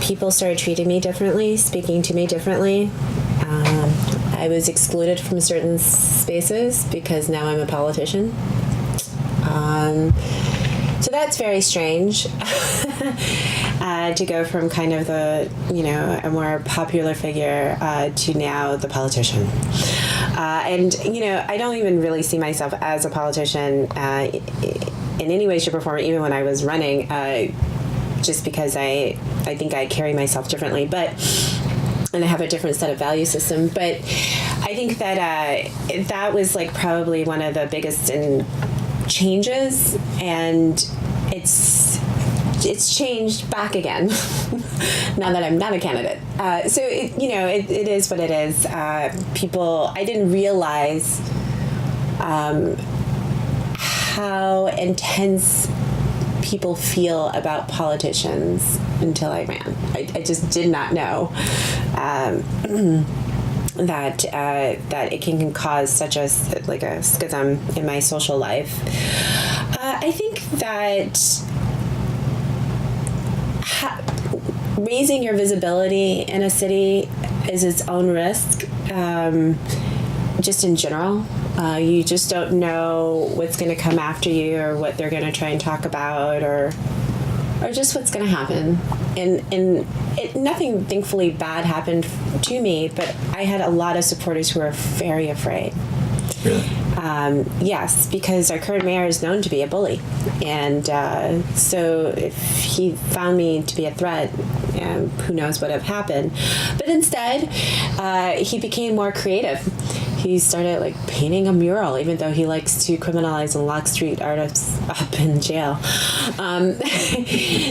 people started treating me differently, speaking to me differently. I was excluded from certain spaces because now I'm a politician. So that's very strange to go from kind of the, you know, a more popular figure to now the politician. And, you know, I don't even really see myself as a politician in any way, shape, or form, even when I was running, just because I think I carry myself differently. And I have a different set of value system. But I think that that was like probably one of the biggest changes, and it's changed back again now that I'm not a candidate. So it is what it is. I didn't realize how intense people feel about politicians until I ran. I just did not know that it can cause such a schism in my social life. I think that raising your visibility in a city is its own risk, just in general. You just don't know what's going to come after you, or what they're going to try and talk about, or just what's going to happen. And nothing, thankfully, bad happened to me, but I had a lot of supporters who were very afraid. Really? Yes, because our current mayor is known to be a bully. And so if he found me to be a threat, who knows what would have happened. But instead, he became more creative. He started painting a mural, even though he likes to criminalize and lock street artists up in jail.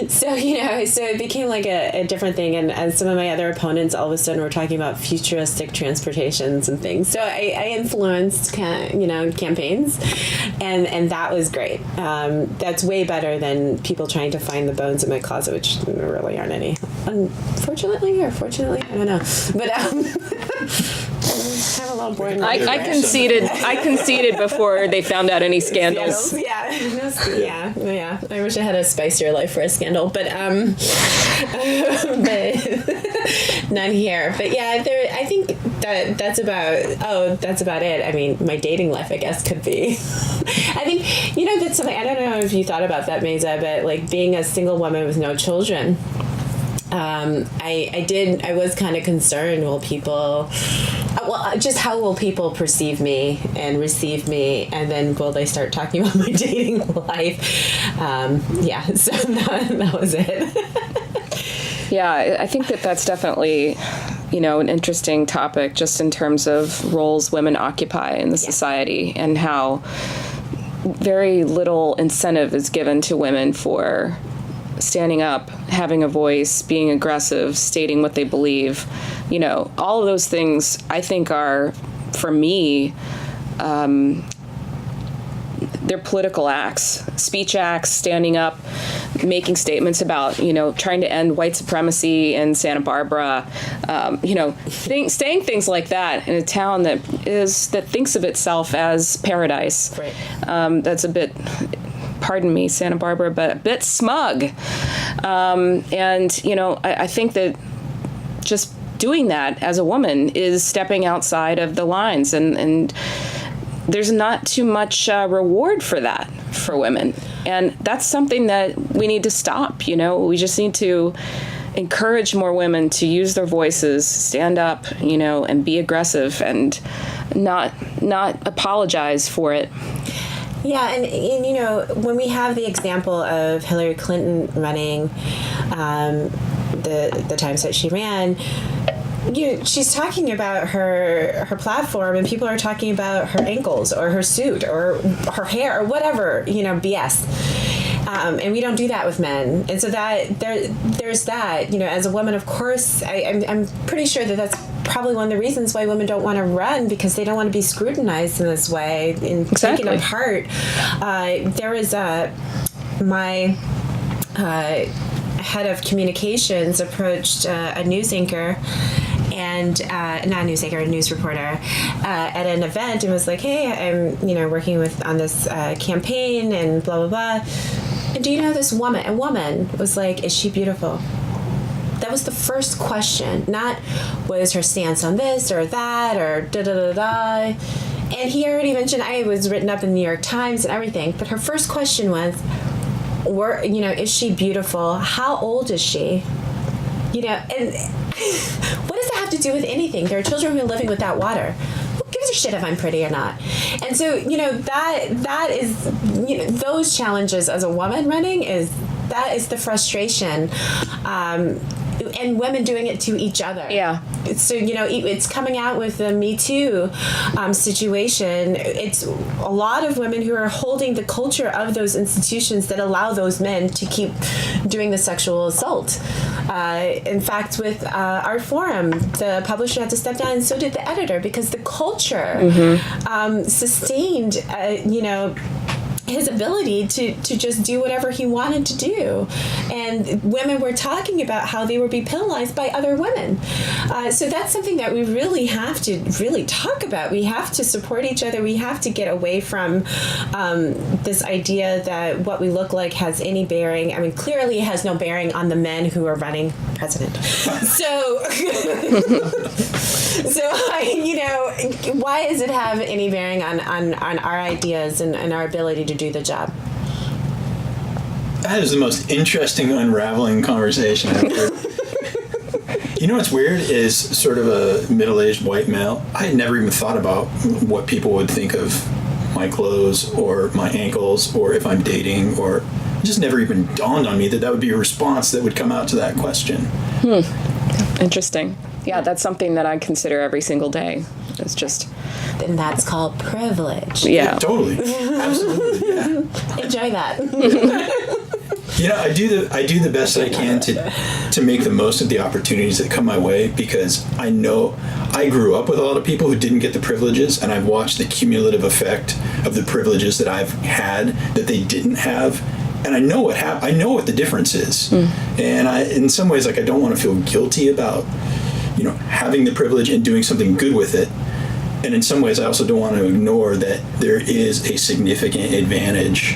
So it became a different thing. And some of my other opponents all of a sudden were talking about futuristic transportations and things. So I influenced, campaigns, and that was great. That's way better than people trying to find the bones in my closet, which there really aren't any. Unfortunately or fortunately, I don't know. But kind of a little boring. I conceded before they found out any scandals. Yeah. I wish I had a spicier life for a scandal, but none here. But yeah, I think that's about it. I mean, my dating life, I guess, could be. I think that's something. I don't know if you thought about that, Maiza, but being a single woman with no children. I was kind of concerned, just how will people perceive me and receive me, and then will they start talking about my dating life? So that was it. Yeah, I think that's definitely, an interesting topic, just in terms of roles women occupy in the society, and how very little incentive is given to women for standing up, having a voice, being aggressive, stating what they believe. All of those things I think are, for me, they're political acts, speech acts, standing up, making statements about, trying to end white supremacy in Santa Barbara, saying things like that in a town that thinks of itself as paradise. Right. That's a bit, pardon me, Santa Barbara, but a bit smug. I think that just doing that as a woman is stepping outside of the lines, and there's not too much reward for that for women. And that's something that we need to stop. We just need to encourage more women to use their voices, stand up, and be aggressive, and not apologize for it. Yeah, and you know, when we have the example of Hillary Clinton running, the times that she ran, she's talking about her platform, and people are talking about her ankles or her suit or her hair or whatever, BS. And we don't do that with men, and so that there's that. As a woman, of course, I'm pretty sure that that's probably one of the reasons why women don't want to run, because they don't want to be scrutinized in this way and taken apart. There was my head of communications approached a news anchor. And not a news anchor, a news reporter, at an event, and was like, "Hey, I'm working on this campaign and blah blah blah. And do you know this woman?" A woman was like, "Is she beautiful?" That was the first question. Not what is her stance on this or that or da da da da. And he already mentioned I was written up in the New York Times and everything. But her first question was, is she beautiful? How old is she? And what does that have to do with anything? There are children who are living without water. Who gives a shit if I'm pretty or not? And so, that is, those challenges as a woman running is the frustration. And women doing it to each other. Yeah. So, it's coming out with the Me Too situation. It's a lot of women who are holding the culture of those institutions that allow those men to keep doing the sexual assault. In fact, with our forum, the publisher had to step down, and so did the editor, because the culture sustained, his ability to just do whatever he wanted to do. And women were talking about how they would be penalized by other women. So that's something that we really have to really talk about. We have to support each other. We have to get away from this idea that what we look like has any bearing. I mean, clearly it has no bearing on the men who are running president. So, why does it have any bearing on our ideas and our ability to do the job? That is the most interesting unraveling conversation I've heard. What's weird is, sort of a middle-aged white male, I had never even thought about what people would think of my clothes or my ankles or if I'm dating, or it just never even dawned on me that would be a response that would come out to that question. Interesting. Yeah, that's something that I consider every single day. It's just... And that's called privilege. Yeah. Totally. Absolutely. Yeah. Enjoy that. I do the best I can to make the most of the opportunities that come my way, because I know I grew up with a lot of people who didn't get the privileges, and I've watched the cumulative effect of the privileges that I've had that they didn't have. And I know what I know what the difference is. And in some ways, I don't want to feel guilty about, having the privilege and doing something good with it. And in some ways, I also don't want to ignore that there is a significant advantage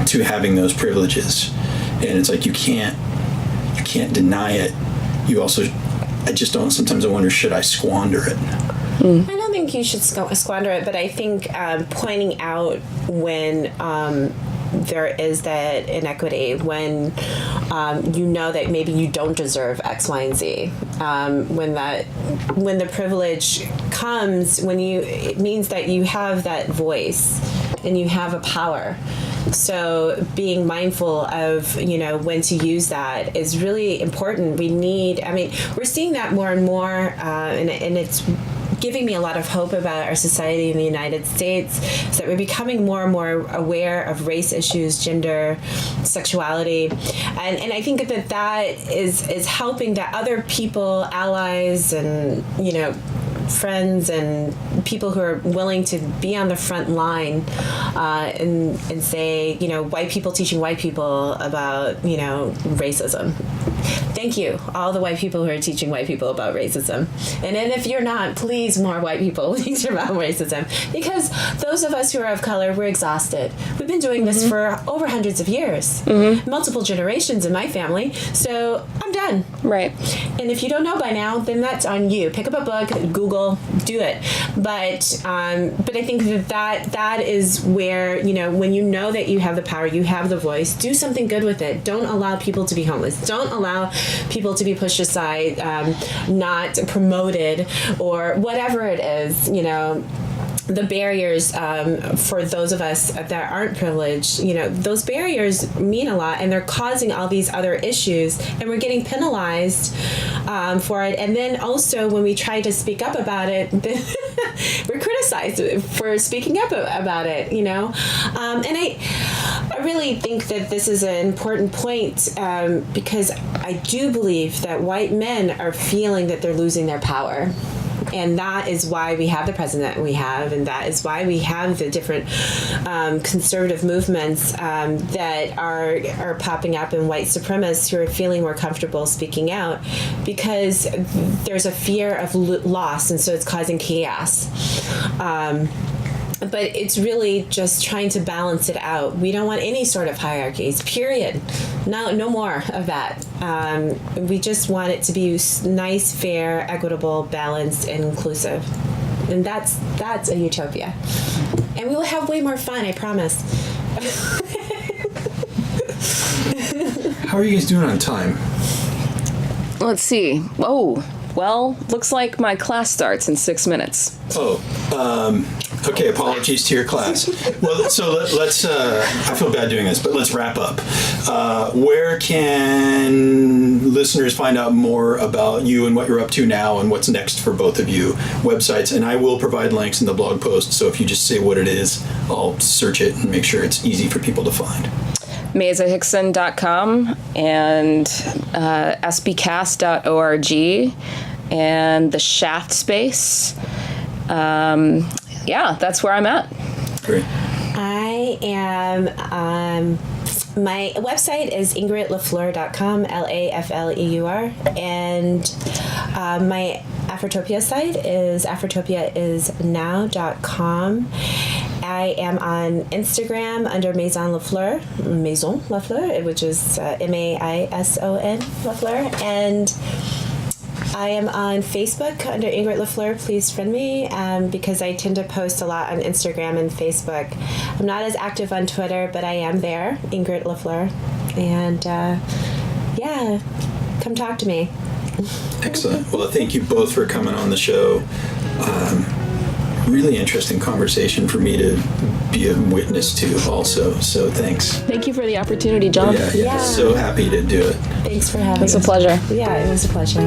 to having those privileges. And it's like, you can't deny it. I just don't, sometimes I wonder, should I squander it? I don't think you should squander it, but I think pointing out when there is that inequity, when that maybe you don't deserve X, Y, and Z, when the privilege comes, it means that you have that voice and you have a power. So being mindful of, when to use that is really important. We're seeing that more and more, and it's giving me a lot of hope about our society in the United States, is that we're becoming more and more aware of race issues, gender, sexuality, and I think that is helping that other people, allies, and friends and people who are willing to be on the front line and say, white people teaching white people about, racism. Thank you, all the white people who are teaching white people about racism. And then if you're not, please, more white people teach about racism. Because those of us who are of color, we're exhausted. We've been doing this for over hundreds of years, multiple generations in my family. So I'm done. Right. And if you don't know by now, then that's on you. Pick up a book, Google, do it. But I think that is where, when you know that you have the power, you have the voice, do something good with it. Don't allow people to be homeless. Don't allow people to be pushed aside, not promoted, or whatever it is, the barriers for those of us that aren't privileged, those barriers mean a lot, and they're causing all these other issues, and we're getting penalized for it. And then also when we try to speak up about it, we're criticized for speaking up about it, and I really think that this is an important point because I do believe that white men are feeling that they're losing their power. And that is why we have the president we have, and that is why we have the different conservative movements that are popping up, and white supremacists who are feeling more comfortable speaking out, because there's a fear of loss, and so it's causing chaos. But it's really just trying to balance it out. We don't want any sort of hierarchies, period. No more of that. We just want it to be nice, fair, equitable, balanced, and inclusive. And that's a utopia. And we will have way more fun, I promise. How are you guys doing on time? Let's see. Oh, well, looks like my class starts in 6 minutes. Okay, apologies to your class. Well, so let's, I feel bad doing this, but let's wrap up. Where can listeners find out more about you and what you're up to now and what's next for both of you? Websites, and I will provide links in the blog post, so if you just say what it is, I'll search it and make sure it's easy for people to find. MaizaHixson.com and sbcast.org and the Shaft Space. Yeah, that's where I'm at. Great. I am, my website is ingridlafleur.com, LAFLEUR, and my Afrotopia site is afrotopiaisnow.com. I am on Instagram under Maison LaFleur, which is Maison LaFleur, and I am on Facebook under Ingrid LaFleur. Please friend me because I tend to post a lot on Instagram and Facebook. I'm not as active on Twitter, but I am there, Ingrid LaFleur. And yeah, come talk to me. Excellent. Well, thank you both for coming on the show. Really interesting conversation for me to be a witness to also. So thanks. Thank you for the opportunity, John. Yeah. So happy to do it. Thanks for having me. It's a pleasure. Yeah, it was a pleasure.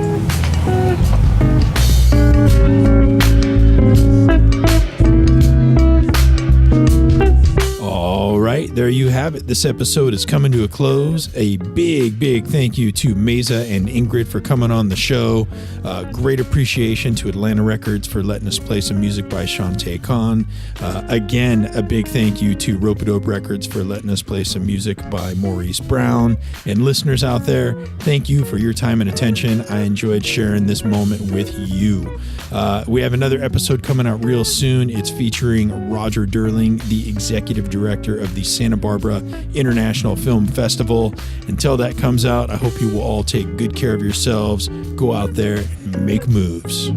All right, there you have it. This episode is coming to a close. A big thank you to Maiza and Ingrid for coming on the show. Great appreciation to Atlanta Records for letting us play some music by Shantae Khan. Again, a big thank you to Rope-a-Dope Records for letting us play some music by Maurice Brown. And listeners out there, thank you for your time and attention. I enjoyed sharing this moment with you. We have another episode coming out real soon. It's featuring Roger Durling, the executive director of the Santa Barbara International Film Festival. Until that comes out, I hope you will all take good care of yourselves. Go out there and make moves.